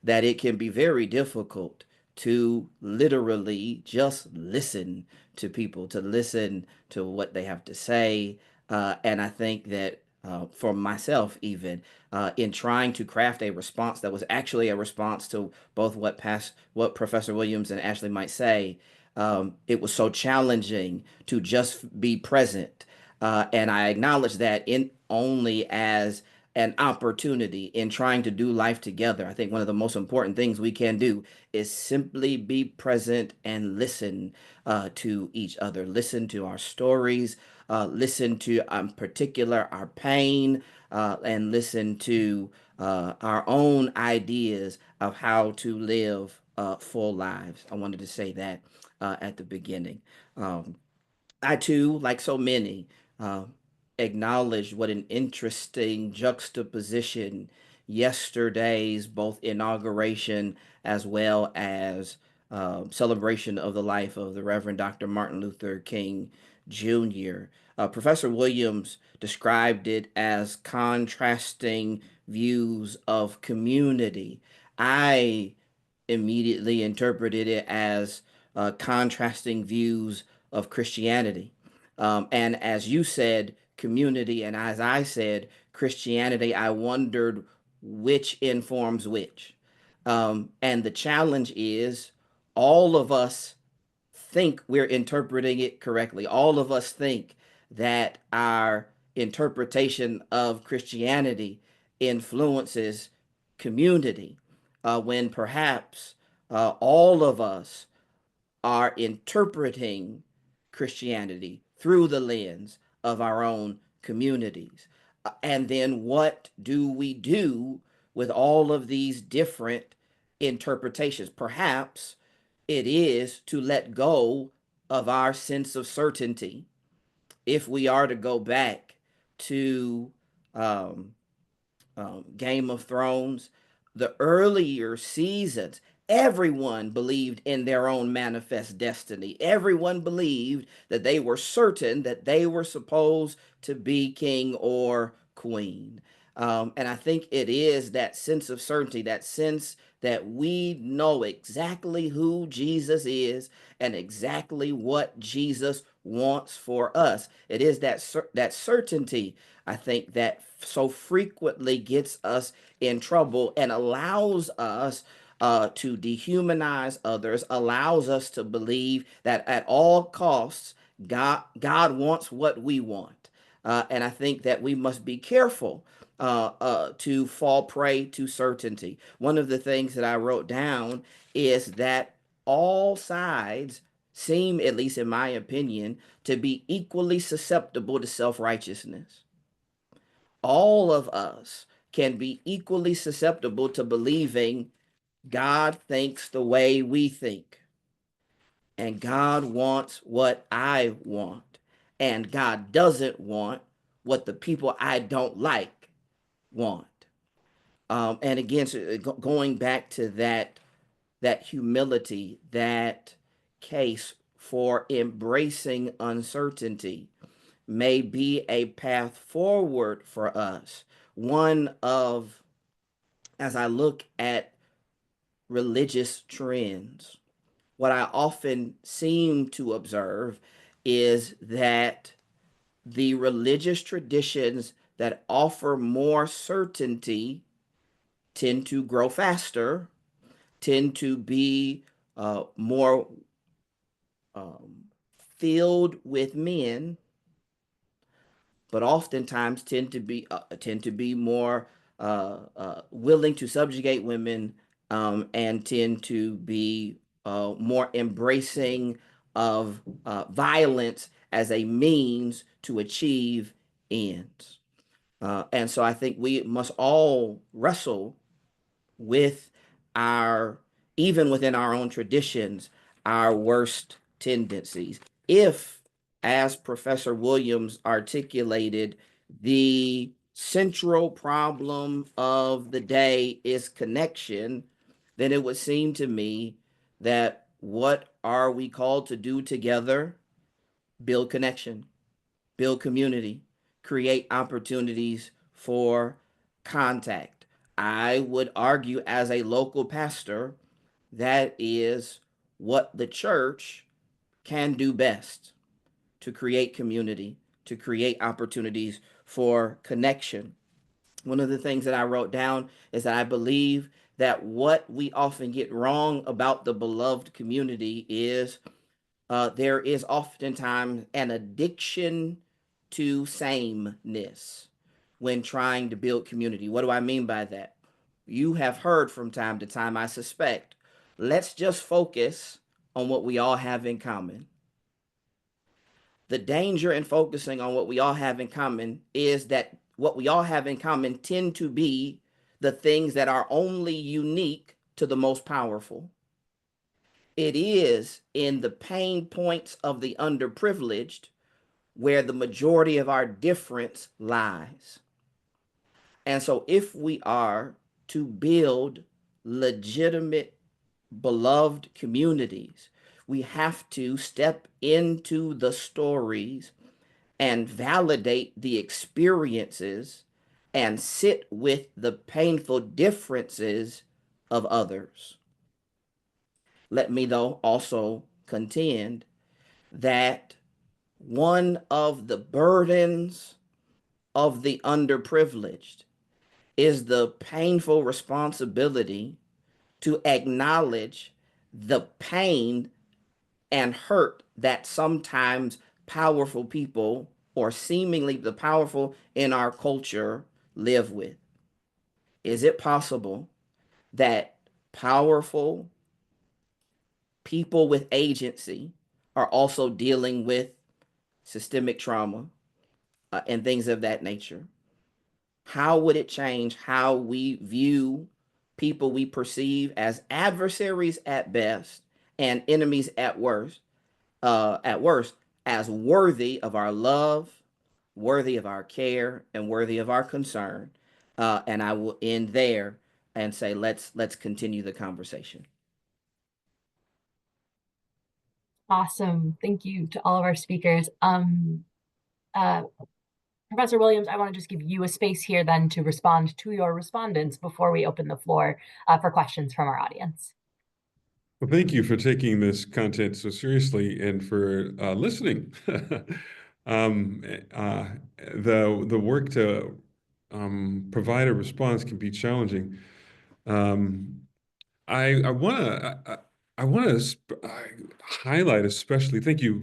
that it can be very difficult to literally just listen to people, to listen to what they have to say. And I think that for myself, even in trying to craft a response that was actually a response to both what Professor Williams and Ashley might say, it was so challenging to just be present. And I acknowledge that in only as an opportunity in trying to do life together. I think one of the most important things we can do is simply be present and listen to each other, listen to our stories, listen to, in particular, our pain, and listen to our own ideas of how to live full lives. I wanted to say that at the beginning. Um, I too, like so many, uh, acknowledged what an interesting juxtaposition yesterday's both inauguration as well as celebration of the life of the Reverend Dr. Martin Luther King Jr. Professor Williams described it as contrasting views of community. I immediately interpreted it as contrasting views of Christianity. And as you said, community, and as I said, Christianity, I wondered which informs which. And the challenge is all of us think we're interpreting it correctly. All of us think that our interpretation of Christianity influences community, when perhaps all of us are interpreting Christianity through the lens of our own communities. And then what do we do with all of these different interpretations? Perhaps it is to let go of our sense of certainty if we are to go back to um, Game of Thrones, the earlier seasons, everyone believed in their own manifest destiny. Everyone believed that they were certain that they were supposed to be king or queen. And I think it is that sense of certainty, that sense that we know exactly who Jesus is and exactly what Jesus wants for us. It is that certainty, I think, that so frequently gets us in trouble and allows us to dehumanize others, allows us to believe that at all costs, God wants what we want. And I think that we must be careful to fall prey to certainty. One of the things that I wrote down is that all sides seem, at least in my opinion, to be equally susceptible to self-righteousness. All of us can be equally susceptible to believing God thinks the way we think, and God wants what I want, and God doesn't want what the people I don't like want. And again, so going back to that humility, that case for embracing uncertainty may be a path forward for us. One of, as I look at religious trends, what I often seem to observe is that the religious traditions that offer more certainty tend to grow faster, tend to be more filled with men, but oftentimes tend to be more willing to subjugate women, and tend to be more embracing of violence as a means to achieve ends. And so I think we must all wrestle with our, even within our own traditions, our worst tendencies. If, as Professor Williams articulated, the central problem of the day is connection, then it would seem to me that what are we called to do together? Build connection, build community, create opportunities for contact. I would argue, as a local pastor, that is what the church can do best to create community, to create opportunities for connection. One of the things that I wrote down is that I believe that what we often get wrong about the beloved community is there is oftentimes an addiction to sameness when trying to build community. What do I mean by that? You have heard from time to time, I suspect, let's just focus on what we all have in common. The danger in focusing on what we all have in common is that what we all have in common tend to be the things that are only unique to the most powerful. It is in the pain points of the underprivileged where the majority of our difference lies. And so, if we are to build legitimate, beloved communities, we have to step into the stories and validate the experiences and sit with the painful differences of others. Let me, though, also contend that one of the burdens of the underprivileged is the painful responsibility to acknowledge the pain and hurt that sometimes powerful people, or seemingly the powerful in our culture, live with. Is it possible that powerful people with agency are also dealing with systemic trauma and things of that nature? How would it change how we view people we perceive as adversaries at best and enemies at worst, as worthy of our love, worthy of our care, and worthy of our concern? And I will end there and say, let's continue the conversation. Awesome. Thank you to all of our speakers. Uh, Professor Williams, I want to just give you a space here then to respond to your respondents before we open the floor for questions from our audience. Well, thank you for taking this content so seriously and for listening. The work to provide a response can be challenging. I want to highlight especially. Thank you,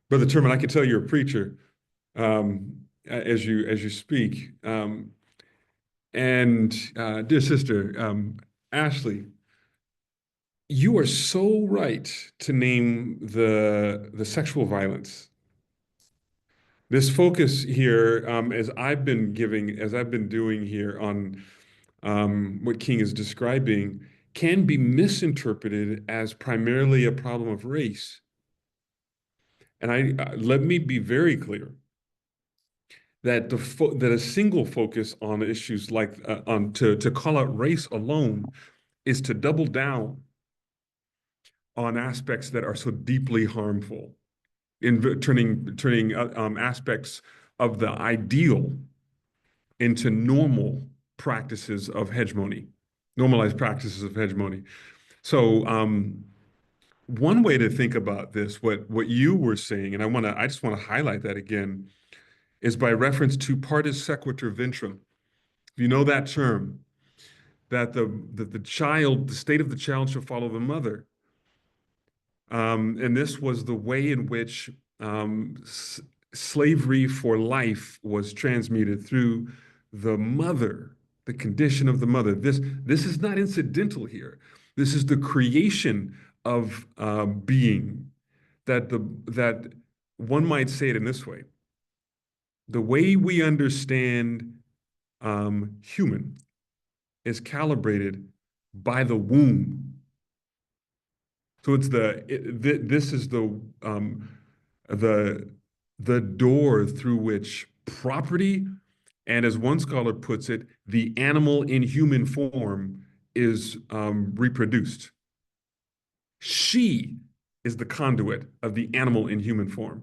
Brother Turman. I can tell you're a preacher as you speak. And dear sister Ashley, you are so right to name the sexual violence. This focus here, as I've been doing here on what King is describing, can be misinterpreted as primarily a problem of race. And let me be very clear that that a single focus on issues like to call out race alone is to double down on aspects that are so deeply harmful, in turning aspects of the ideal into practices of hegemony, normalized practices of hegemony. So one way to think about this, what you were saying, and I just want to highlight that again, is by reference to partus sequitur ventrum. If you know that term, that the state of the child shall follow the mother. And this was the way in which slavery for life was transmuted through the mother, the condition of the mother. This is not incidental here. This is the creation of being that one might say it in this way. The way we understand human is calibrated by the womb. So it's this is the door through which property, and as one scholar puts it, the animal in human form is reproduced. She is the conduit of the animal in human form.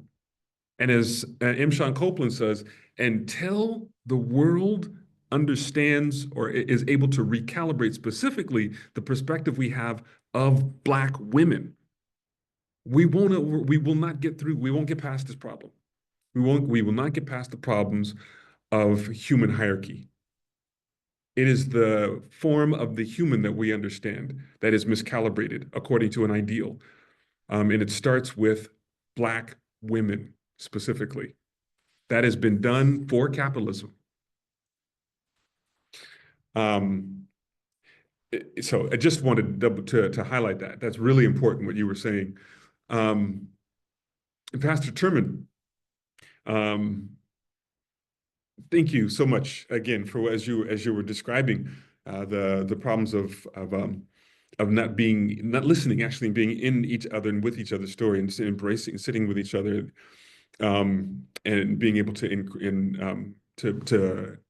And as M. Sean Copeland says, until the world understands or is able to recalibrate specifically the perspective we have of Black women, we will not get through, we won't get past this problem. We will not get past the problems of human hierarchy. It is the form of the human that we understand that is miscalibrated according to an ideal. And it starts with Black women specifically. That has been done for capitalism. So I just wanted to highlight that. That's really important what you were saying. Pastor Turman, thank you so much again for as you were describing the problems of not listening, actually being in each other and with each other's story and embracing, sitting with each other, and being able to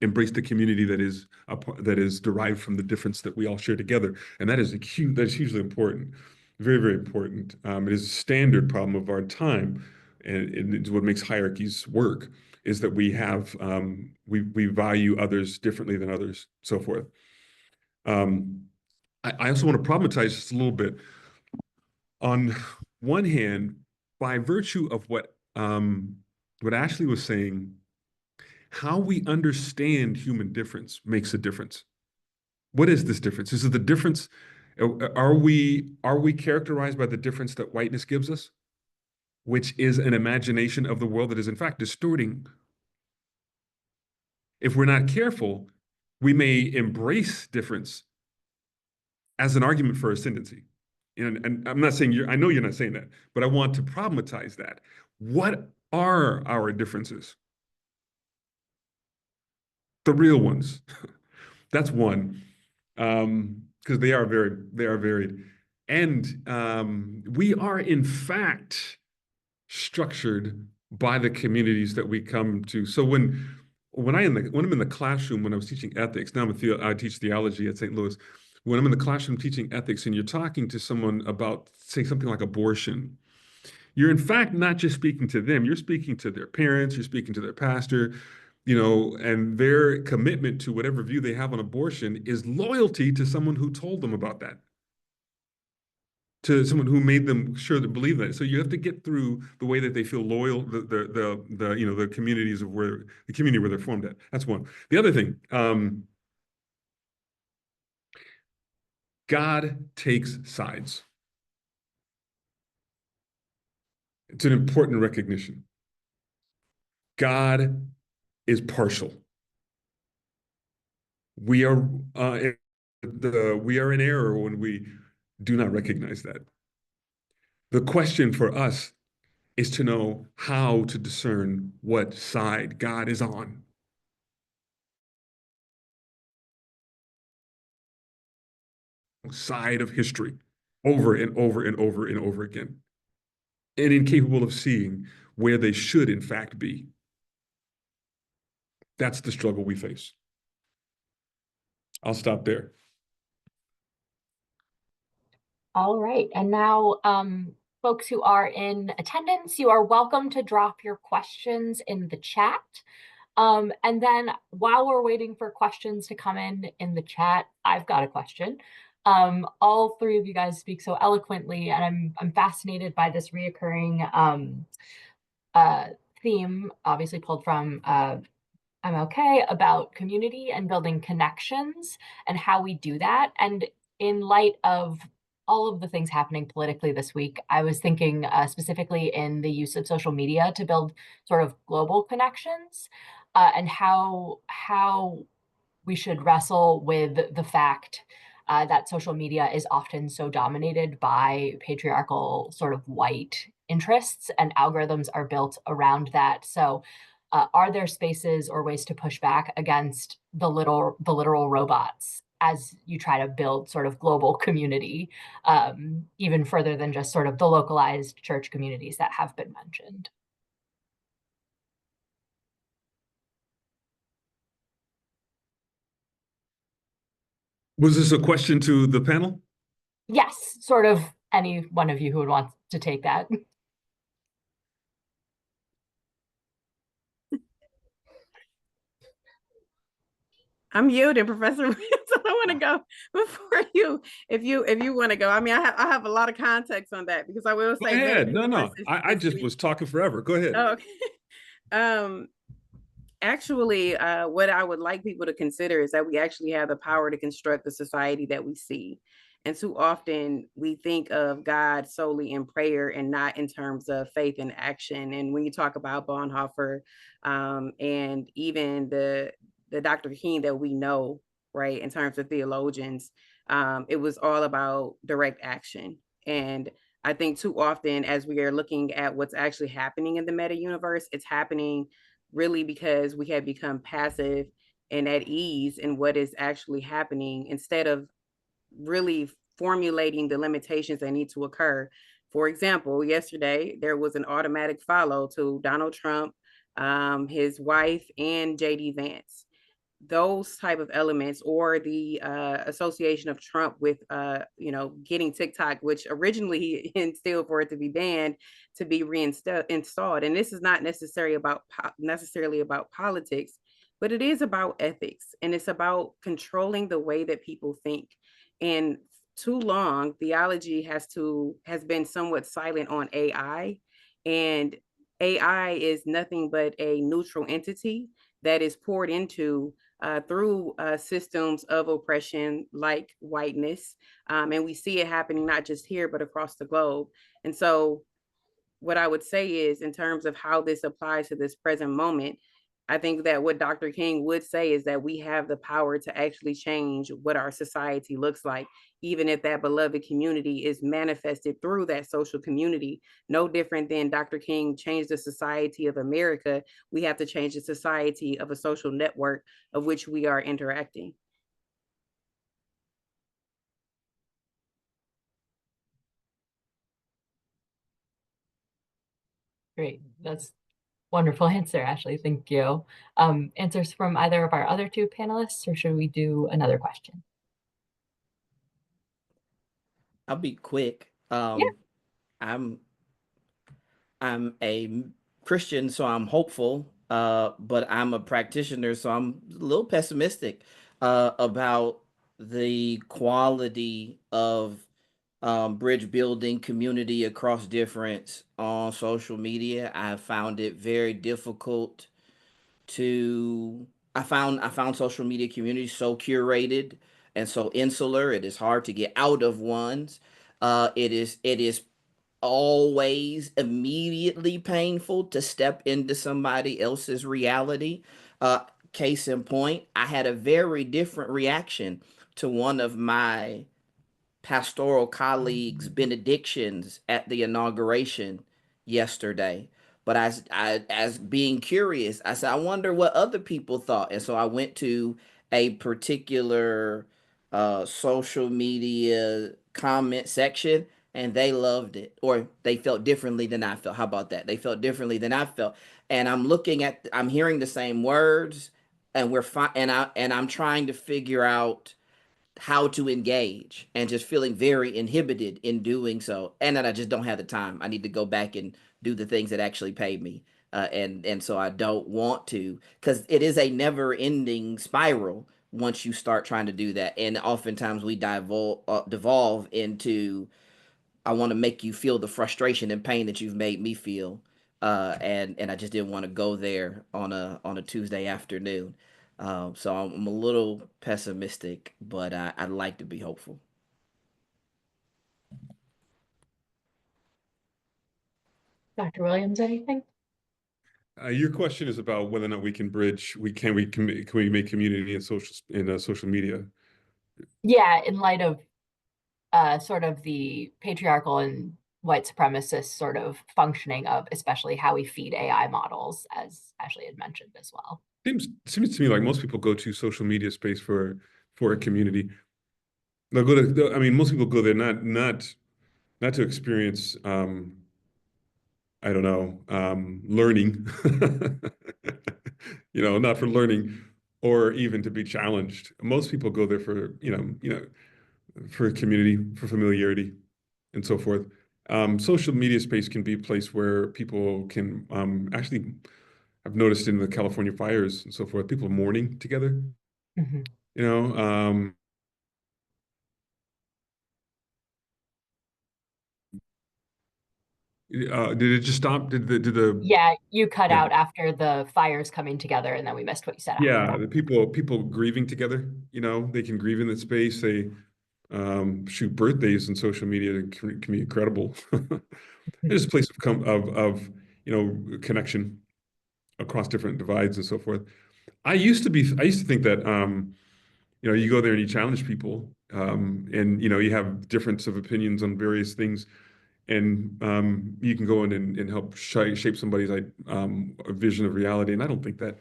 embrace the community that is derived from the difference that we all share together, and that is hugely important, very, very important. It is a standard problem of our time, and it's what makes hierarchies work. Is that we have we value others differently than others, so forth. I also want to problematize just a little bit. On one hand, by virtue of what Ashley was saying, how we understand human difference makes a difference. What is this difference? Is it the difference? Are we characterized by the difference that whiteness gives us, which is an imagination of the world that is in fact distorting? If we're not careful, we may embrace difference as an argument for ascendancy. And I'm not saying I know you're not saying that, but I want to problematize that. What are our differences? The real ones. That's one, because they are varied. And we are in fact structured by the communities that we come to. So when I'm in the classroom, when I was teaching ethics, now I teach theology at St. Louis. When I'm in the classroom teaching ethics and you're talking to someone about, say, something like abortion, you're in fact not just speaking to them, you're speaking to their parents, you're speaking to their pastor, and their commitment to whatever view they have on abortion is loyalty to someone who told them about that, to someone who made them sure to believe that. So you have to get through the way that they feel loyal, the communities of the community where they're formed at. That's one. The other thing, God takes sides. It's an important recognition. God is partial. We are in error when we do not recognize that. The question for us is to know how to discern what side God is on. Side of history over and over and over and over again, and incapable of seeing where they should in fact be. That's the struggle we face. I'll stop there. All right, and now folks who are in attendance, you are welcome to drop your questions in the chat. And then while we're waiting for questions to come in the chat, I've got a question. All three of you guys speak so eloquently, and I'm fascinated by this reoccurring theme, obviously pulled from MLK, about community and building connections and how we do that. And in light of all of the things happening politically this week, I was thinking specifically in the use of social media to build sort of global connections, and how we should wrestle with the fact that social media is often so dominated by patriarchal sort of white interests, and algorithms are built around that. So, are there spaces or ways to push back against the literal robots as you try to build sort of global community, even further than just sort of the localized church communities that have been mentioned? Was this a question to the panel? Yes, sort of any one of you who would want to take that. I'm yielding, Professor Williams. I want to go before you, if you want to go. I mean, I have a lot of context on that because I will Go say ahead. Vanity No, Force no. I this just week. was talking forever. Go ahead. Oh, okay. Um, actually, what I would like people to consider is that we actually have the power to construct the society that we see. And too often we think of God solely in prayer and not in terms of faith and action. And when you talk about Bonhoeffer, and even the Dr. King that we know, right, in terms of theologians, it was all about direct action. And I think too often, as we are looking at what's actually happening in the meta universe, it's happening really because we have become passive and at ease in what is actually happening instead of really formulating the limitations that need to occur. For example, yesterday there was an automatic follow to Donald Trump, his wife, and JD Vance. Those type of elements, or the association of Trump with getting TikTok, which originally he instilled for it to be banned, to be reinstalled. And this is not necessarily about politics, but it is about ethics, and it's about controlling the way that people think. And too long, theology has been somewhat silent on AI, and AI is nothing but a neutral entity that is poured into through systems of oppression like whiteness. And we see it happening not just here, but across the globe. And so, what I would say is, in terms of how this applies to this present moment, I think that what Dr. King would say is that we have the power to actually change what our society looks like, even if that beloved community is manifested through that social community. No different than Dr. King changed the society of America, we have to change the society of a social network of which we are interacting. Great. That's wonderful answer, Ashley. Thank you. Answers from either of our other two panelists, or should we do another question? I'll be quick. Yeah. I'm I'm a Christian, so I'm hopeful. But I'm a practitioner, so I'm a little pessimistic about the quality of bridge building community across difference on social media. I found it very difficult to I found social media communities so curated and so insular. It is hard to get out of ones. It is always immediately painful to step into somebody else's reality. Case in point, I had a very different reaction to one of my pastoral colleagues' benedictions at the inauguration yesterday. But as being curious, I said, I wonder what other people thought. And so I went to a particular social media comment section, and they loved it, or they felt differently than I felt. How about that? They felt differently than I felt. And I'm hearing the same words, and we're fine. And I'm trying to figure out how to engage, and just feeling very inhibited in doing so, and that I just don't have the time. I need to go back and do the things that actually pay me, and so I don't want to, because it is a never ending spiral once you start trying to do that. And oftentimes we devolve into, I want to make you feel the frustration and pain that you've made me feel. and I just didn't want to go there on a Tuesday afternoon. So I'm a little pessimistic, but I'd like to be hopeful. Dr. Williams, anything? Your question is about whether or not we can bridge. Can we make community and social media? Yeah, in light of sort of the patriarchal and white supremacist sort of functioning of especially how we feed AI models, as Ashley had mentioned as well. Seems to me like most people go to social media space for a community. They'll go to. I mean, most people go there not to experience. I don't know, learning. Not for learning, or even to be challenged. Most people go there for for community, for familiarity, and so forth. Social media space can be a place where people can actually. I've noticed in the California fires and so forth, people mourning together. Mhm. You know, did it just stop? Yeah, you cut Yeah, out after the fires coming together, and then we missed what you said after yeah, that. the people grieving together. They can grieve in that space. They shoot, birthdays and social media can be incredible. There's a place of connection across different divides and so forth. I used to think that you go there and you challenge people, and you have difference of opinions on various things, and you can go in and help shape somebody's a vision of reality. And I don't think that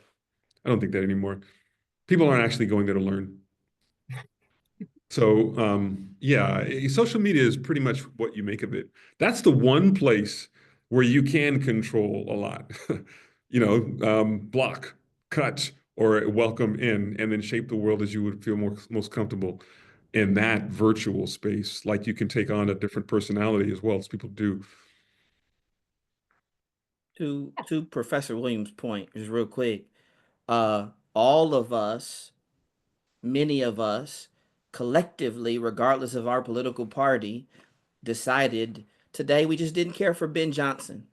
anymore. People aren't actually going there to learn. So yeah, social media is pretty much what you make of it. That's the one place where you can control a lot. Block, cut, or welcome in, and then shape the world as you would feel most comfortable in that virtual space. Like you can take on a different personality as well as people do. To Professor Williams' point, just real quick, all of us, many of us, collectively, regardless of our political party, decided today we just didn't care for Ben Johnson,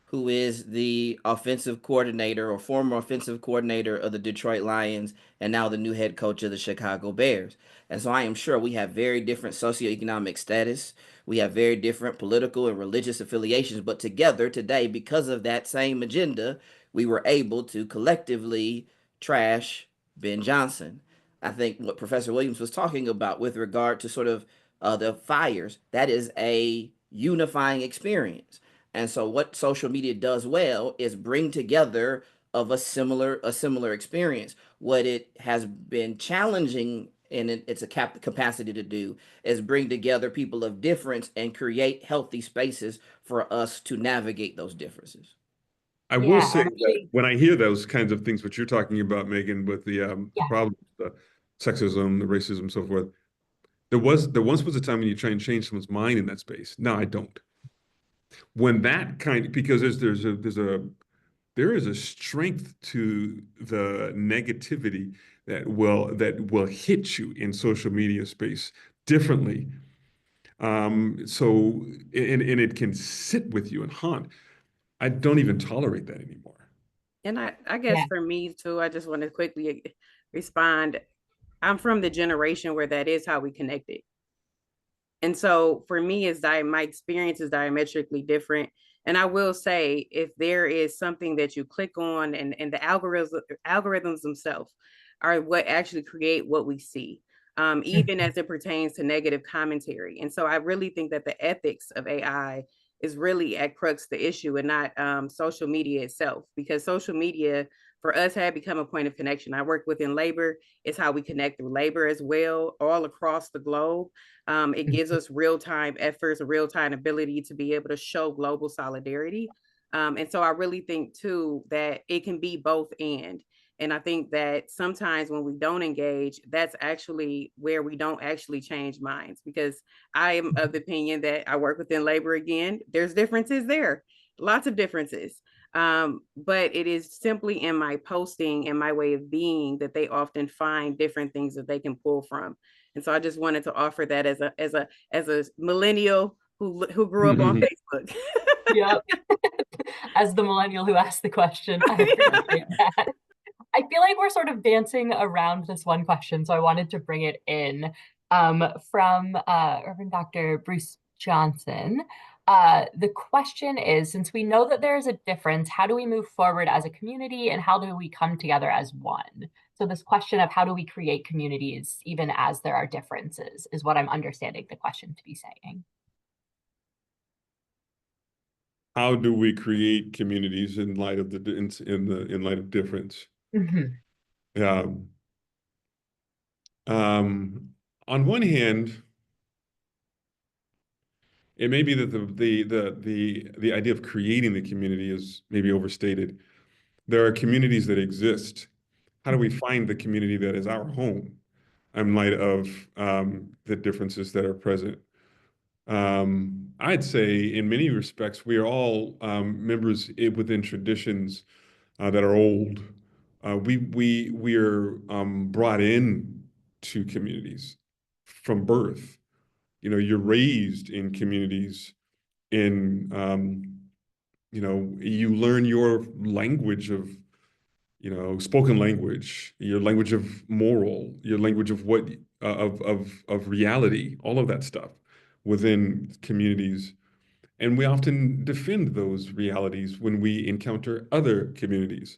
who is the offensive coordinator or former offensive coordinator of the Detroit Lions and now the new head coach of the Chicago Bears. And so I am sure we have very different socioeconomic status. We have very different political and religious affiliations, but together today, because of that same agenda, we were able to collectively trash Ben Johnson. I think what Professor Williams was talking about with regard to sort of the fires, that is a unifying experience. And so what social media does well is bring together of a similar experience. What it has been challenging in its capacity to do is bring together people of difference and create healthy spaces for us to navigate those differences. I will Yeah, say that actually, when I hear those kinds of things, what you're talking about, Megan, with the yeah. problems, the sexism, the racism, so forth, there once was a time when you try and change someone's mind in that space. No, I don't. When that kind, because there is a strength to the negativity that will hit you in social media space differently. So and it can sit with you and haunt. I don't even tolerate that anymore. And I guess Yeah. for me too, I just want to quickly respond. I'm from the generation where that is how we connected. And so for me, my experience is diametrically different. And I will say, if there is something that you click on and the algorithms themselves are what actually create what we see, even as it pertains to negative commentary. And so I really think that the ethics of AI is really at crux the issue and not social media itself, because social media for us had become a point of connection. I work within labor. It's how we connect through labor as well, all across the globe. It gives us real-time efforts, a real-time ability to be able to show global solidarity. And so I really think too that it can be both and. And I think that sometimes when we don't engage, that's actually where we don't actually change minds, because I am of the opinion that I work within labor again. There's differences there, lots of differences. But it is simply in my posting and my way of being that they often find different things that they can pull from. And so I just wanted to offer that as a millennial who grew up on Facebook. Yep. as the millennial who asked the question, I appreciate that. I feel like we're sort of dancing around this one question, so I wanted to bring it in from Reverend Dr. Bruce Johnson. The question is, since we know that there is a difference, how do we move forward as a community and how do we come together as one? So this question of how do we create communities even as there are differences is what I'm understanding the question to be saying. How do we create communities in light of in light of difference? Mhm. Yeah. On one hand, it may be that the idea of creating the community is maybe overstated. There are communities that exist. How do we find the community that is our home in light of the differences that are present? I'd say in many respects, we are all members within traditions that are old. We are brought in to communities from birth. You know, you're raised in communities in you know, you learn your language of, you know, spoken language, your language of moral, your language of what of reality, all of that stuff within communities. And we often defend those realities when we encounter other communities.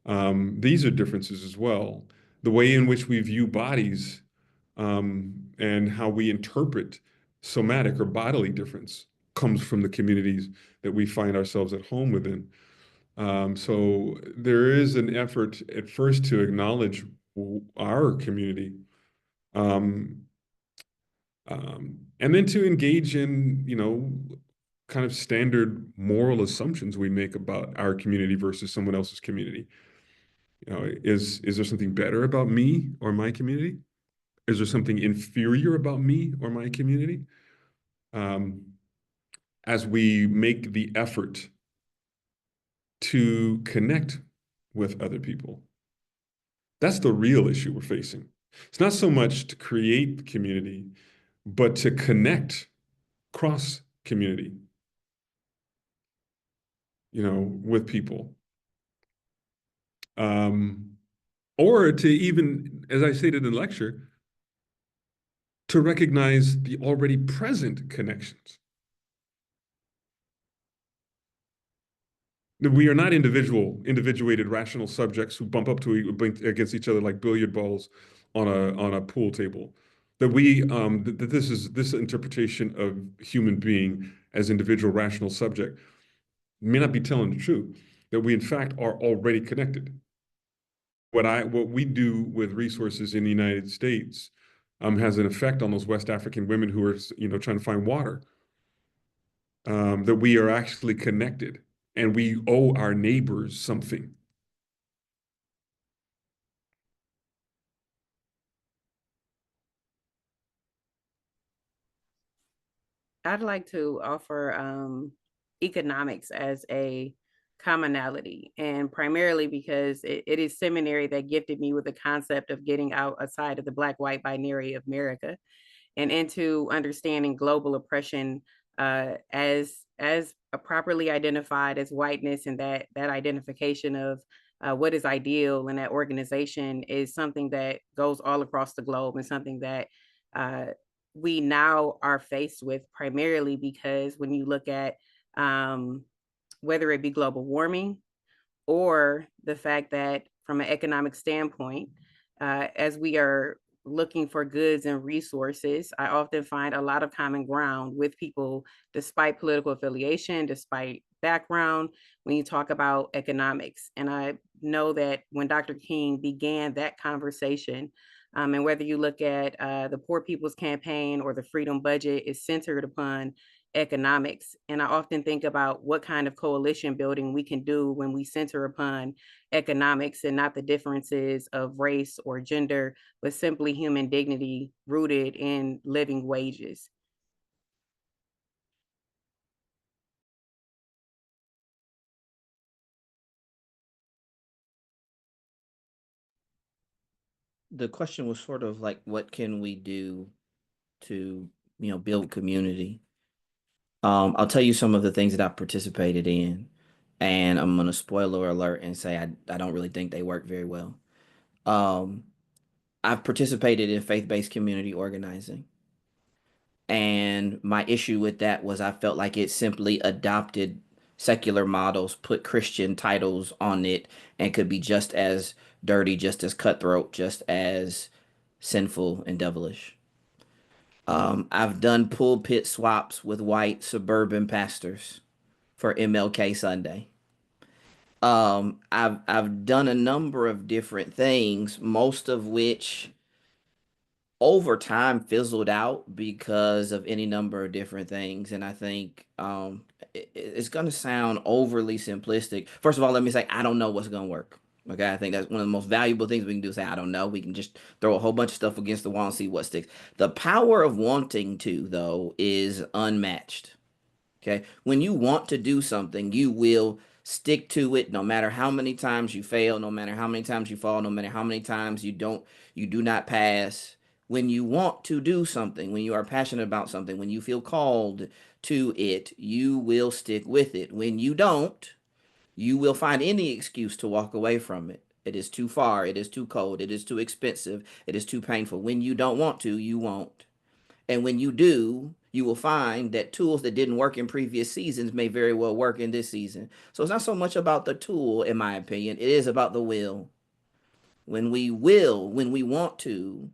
These are differences as well. The way in which we view bodies and how we interpret somatic or bodily difference comes from the communities that we find ourselves at home within. So there is an effort at first to acknowledge our community, um, and then to engage in, you know, kind of standard moral assumptions we make about our community versus someone else's community. You know, is there something better about me or my community? Is there something inferior about me or my community? Um, as we make the effort to connect with other people. That's the real issue we're facing. It's not so much to create community, but to connect cross community, you know, with people. Or to even, as I stated in the lecture, to recognize the already present connections. We are not individuated, rational subjects who bump against each other like billiard balls on a pool table. That that this interpretation of human being as individual rational subject may not be telling the truth. That we in fact are already connected. What we do with resources in the United States has an effect on those West African women who are, you know, trying to find water. That we are actually connected and we owe our neighbors something. I'd like to offer economics as a commonality, and primarily because it is seminary that gifted me with the concept of getting outside of the Black-white binary of America and into understanding global oppression as properly identified as whiteness, and that identification of what is ideal in that organization is something that goes all across the globe and something that uh, we now are faced with, primarily because when you look at whether it be global warming or the fact that from an economic standpoint, as we are looking for goods and resources, I often find a lot of common ground with people, despite political affiliation, despite background, when you talk about economics. And I know that when Dr. King began that conversation, and whether you look at the Poor People's Campaign or the Freedom Budget, is centered upon economics. And I often think about what kind of coalition building we can do when we center upon economics and not the differences of race or gender, but simply human dignity rooted in living wages. The question was sort of like, what can we do to, you know, build community? I'll tell you some of the things that I've participated in. And I'm going to spoiler alert and say I don't really think they work very well. Um, I've participated in faith-based community organizing. And my issue with that was I felt like it simply adopted secular models, put Christian titles on it, and could be just as dirty, just as cutthroat, just as sinful and devilish. I've done pulpit swaps with white suburban pastors for MLK Sunday. I've done a number of different things, most of which over time fizzled out because of any number of different things. And I think it's going to sound overly simplistic. First of all, let me say I don't know what's going to work. Okay, I think that's one of the most valuable things we can do. Say I don't know. We can just throw a whole bunch of stuff against the wall and see what sticks. The power of wanting to, though, is unmatched. Okay. When you want to do something, you will stick to it no matter how many times you fail, no matter how many times you fall, no matter how many times you do not pass. When you want to do something, when you are passionate about something, when you feel called to it, you will stick with it. When you don't, you will find any excuse to walk away from it. It is too far, it is too cold, it is too expensive, it is too painful. When you don't want to, you won't. And when you do, you will find that tools that didn't work in previous seasons may very well work in this season. So it's not so much about the tool, in my opinion. It is about the will. When we want to,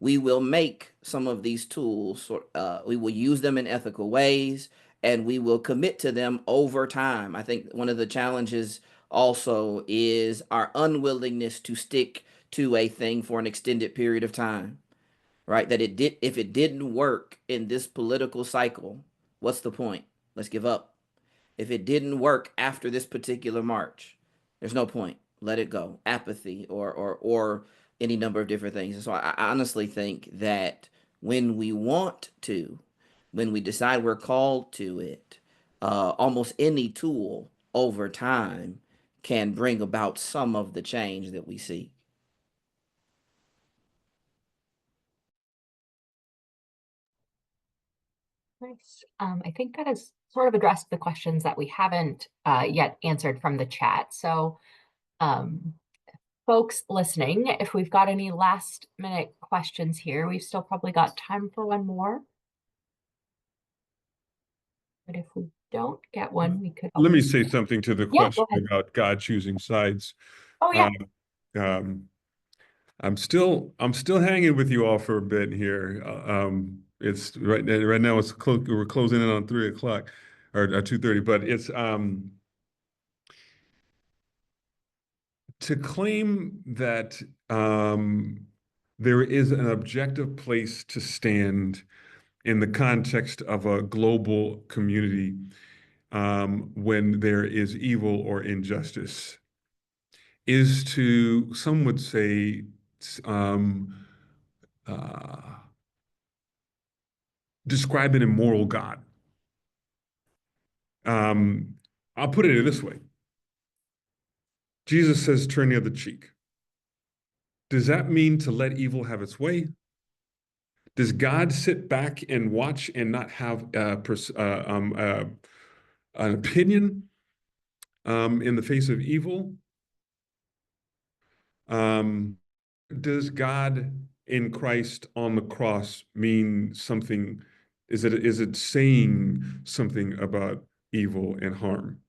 we will make some of these tools. We will use them in ethical ways, and we will commit to them over time. I think one of the challenges also is our unwillingness to stick to a thing for an extended period of time, right? That it did, if it didn't work in this political cycle, what's the point? Let's give up. If it didn't work after this particular march, there's no point. Let it go. Apathy or any number of different things. And so I honestly think that when we want to, when we decide we're called to it, almost any tool over time can bring about some of the change that we seek. Nice. I think that has sort of addressed the questions that we haven't yet answered from the chat. So, um, folks listening, if we've got any last minute questions here, we've still probably got time for one more. But if we don't get one, we could Let me always... say something to the Yeah, go question ahead. about God choosing sides. Oh, yeah. Um, I'm still hanging with you all for a bit here. It's right now it's we're closing in on 3 o'clock or 2:30, but it's to claim that there is an objective place to stand in the context of a global community when there is evil or injustice is to, some would say, um, uh, describe an immoral God. I'll put it this way. Jesus says, turn the other cheek. Does that mean to let evil have its way? Does God sit back and watch and not have an opinion in the face of evil? Does God in Christ on the cross mean something? Is it saying something about evil and harm?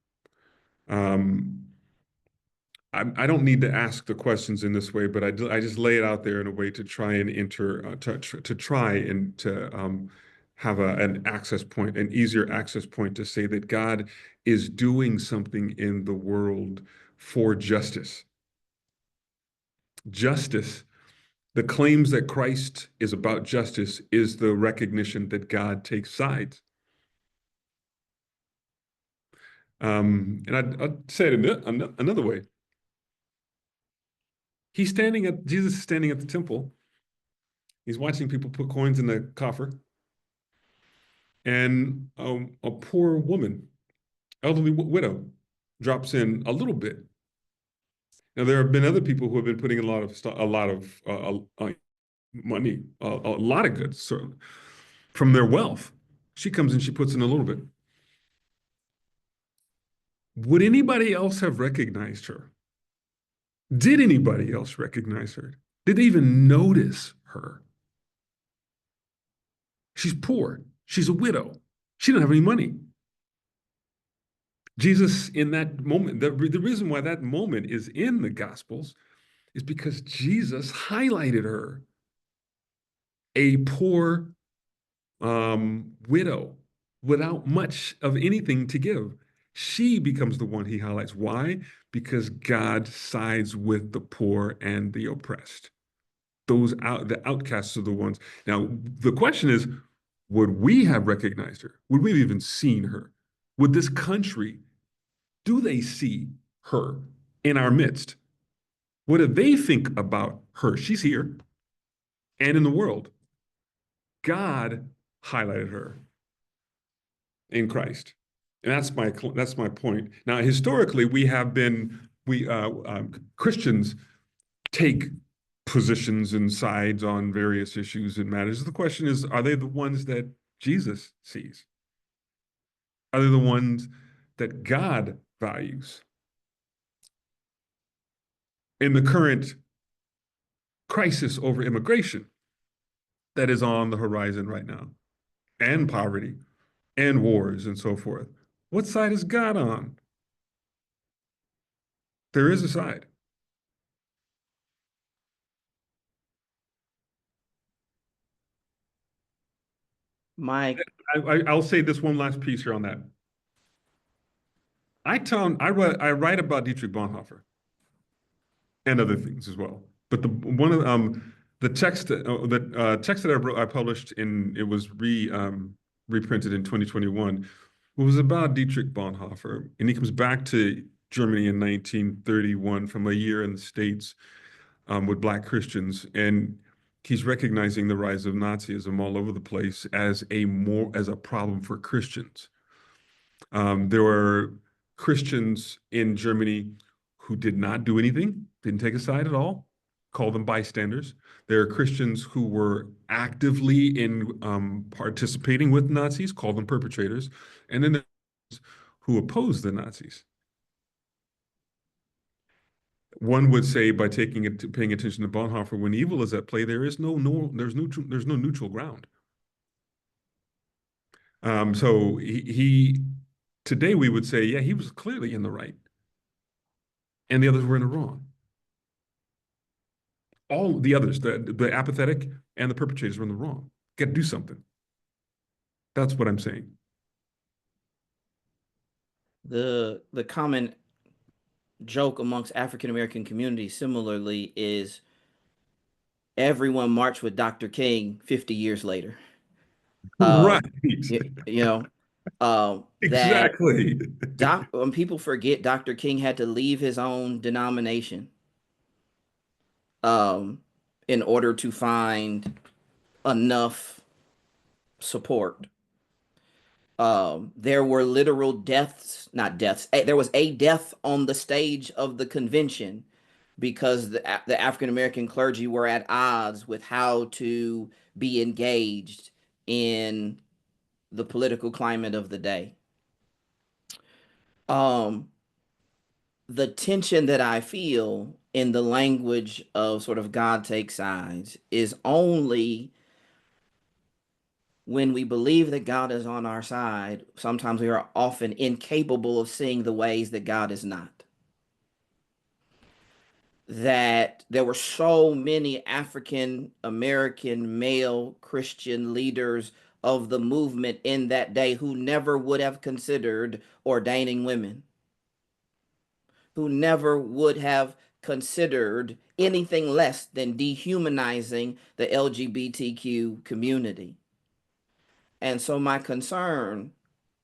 I don't need to ask the questions in this way, but I just lay it out there in a way to try and to try and to have an access point, an easier access point to say that God is doing something in the world for justice. Justice, the claims that Christ is about justice is the recognition that God takes sides. And I'd say it another way. Jesus is standing at the temple. He's watching people put coins in the coffer. And a poor woman, elderly widow, drops in a little bit. Now, there have been other people who have been putting a lot of money, a lot of goods from their wealth. She comes and she puts in a little bit. Would anybody else have recognized her? Did anybody else recognize her? Did they even notice her? She's poor. She's a widow. She didn't have any money. Jesus, in that moment, the reason why that moment is in the Gospels is because Jesus highlighted her, a poor widow without much of anything to give. She becomes the one he highlights. Why? Because God sides with the poor and the oppressed. The outcasts are the ones. Now, the question is, would we have recognized her? Would we have even seen her? Would this country, do they see her in our midst? What do they think about her? She's here and in the world. God highlighted her in Christ. And that's my point. Now, historically, Christians take positions and sides on various issues and matters. The question is, are they the ones that Jesus sees? Are they the ones that God values? In the current crisis over immigration that is on the horizon right now, and poverty, and wars, and so forth, what side is God on? There is a side. My I'll say this one last piece here on that. I write about Dietrich Bonhoeffer and other things as well. But the text that I published it was reprinted in 2021. It was about Dietrich Bonhoeffer, and he comes back to Germany in 1931 from a year in the States with Black Christians, and he's recognizing the rise of Nazism all over the place as a problem for Christians. There were Christians in Germany who did not do anything, didn't take a side at all, call them bystanders. There are Christians who were actively in participating with Nazis, call them perpetrators, and then there's who opposed the Nazis. One would say by paying attention to Bonhoeffer, when evil is at play, there's no neutral ground. So today we would say, yeah, he was clearly in the right, and the others were in the wrong. All the others, the apathetic and the perpetrators were in the wrong. Got to do something. That's what I'm saying. the common joke amongst African American communities similarly is everyone marched with Dr. King 50 years later. Right. You know, that Exactly. when people forget Dr. King had to leave his own denomination um, in order to find enough support. There were literal deaths, not deaths. There was a death on the stage of the convention because the African American clergy were at odds with how to be engaged in the political climate of the day. The tension that I feel in the language of sort of God takes sides is only when we believe that God is on our side. Sometimes we are often incapable of seeing the ways that God is not. That there were so many African American male Christian leaders of the movement in that day who never would have considered ordaining women, who never would have considered anything less than dehumanizing the LGBTQ community. And so my concern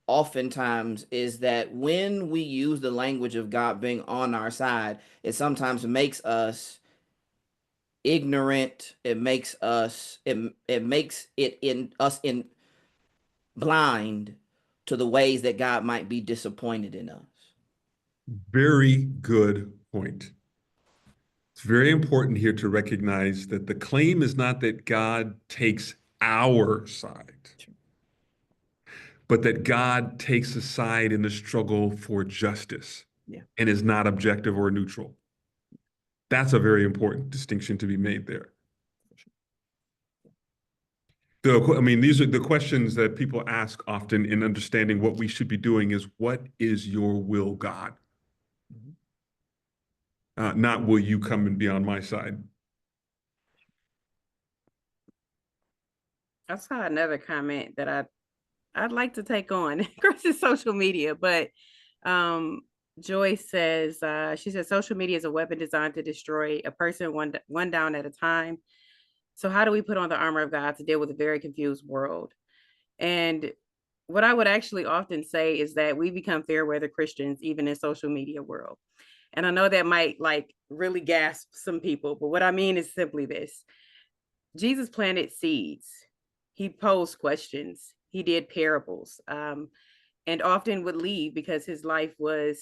oftentimes is that when we use the language of God being on our side, it sometimes makes us ignorant. It makes it in us in blind to the ways that God might be disappointed in us. Very good point. It's very important here to recognize that the claim is not that God takes our side. but that God takes a side in the struggle for justice and is not objective or neutral. That's a very important distinction to be made there. I mean, these are the questions that people ask often in understanding what we should be doing is, what is your will, God? Not will you come and be on my side? I saw another comment that I'd like to take on. Of course, it's social media, but Joyce says, she says, social media is a weapon designed to destroy a person one down at a time. So how do we put on the armor of God to deal with a very confused world? And what I would actually often say is that we become fair weather Christians, even in social media world. And I know that might like really gasp some people, but what I mean is simply this. Jesus planted seeds. He posed questions. He did parables. And often would leave because his life was,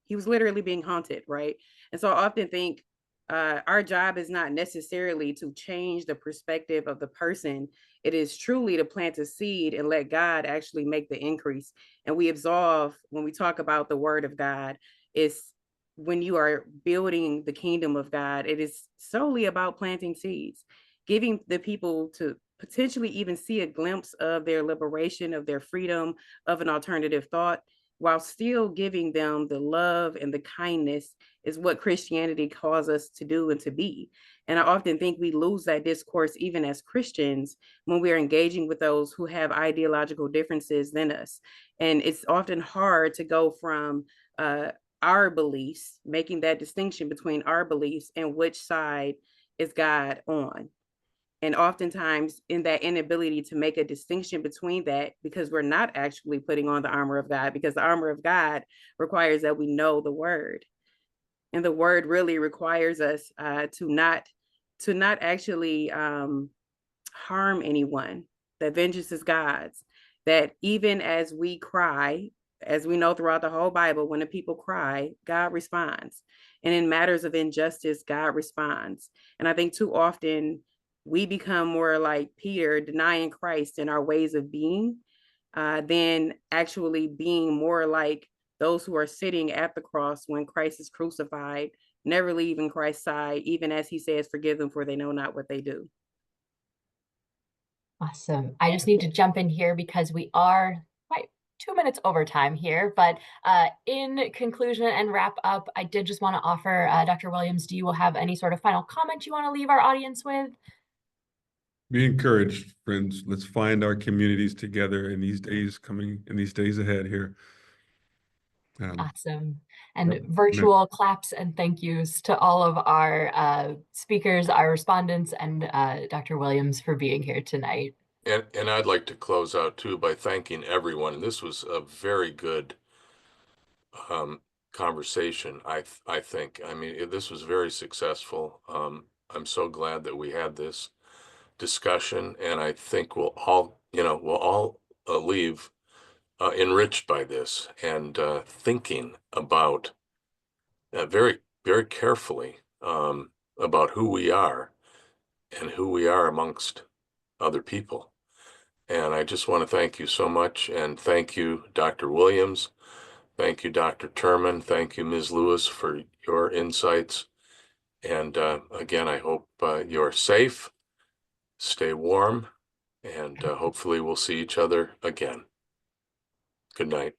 he was literally being haunted, right? And so I often think our job is not necessarily to change the perspective of the person. It is truly to plant a seed and let God actually make the increase. And we absolve, when we talk about the word of God, is when you are building the kingdom of God, it is solely about planting seeds, giving the people to potentially even see a glimpse of their liberation, of their freedom, of an alternative thought, while still giving them the love and the kindness is what Christianity calls us to do and to be. And I often think we lose that discourse even as Christians when we're engaging with those who have ideological differences than us. And it's often hard to go from our beliefs, making that distinction between our beliefs and which side is God on. And oftentimes in that inability to make a distinction between that, because we're not actually putting on the armor of God, because the armor of God requires that we know the word. And the word really requires us to not actually harm anyone, that vengeance is God's, that even as we cry, as we know throughout the whole Bible, when the people cry, God responds. And in matters of injustice, God responds. And I think too often we become more like Peter, denying Christ in our ways of being, than actually being more like those who are sitting at the cross when Christ is crucified, never leaving Christ's side, even as he says, forgive them for they know not what they do. Awesome. I just need to jump in here because we are quite 2 minutes over time here, but in conclusion and wrap up, I did just want to offer, Dr. Williams, do you have any sort of final comment you want to leave our audience with? Be encouraged, friends. Let's find our communities together in these days ahead here. Awesome. And virtual claps and thank yous to all of our speakers, our respondents, and Dr. Williams for being here tonight. And I'd like to close out too by thanking everyone. This was a very good conversation, I think. I mean, this was very successful. I'm so glad that we had this discussion, and I think we'll all leave enriched by this and thinking about very, very carefully about who we are and who we are amongst other people. And I just want to thank you so much. And thank you, Dr. Williams. Thank you, Dr. Turman. Thank you, Ms. Lewis, for your insights. And again, I hope you're safe, stay warm, and hopefully we'll see each other again. Good night.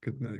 Good night.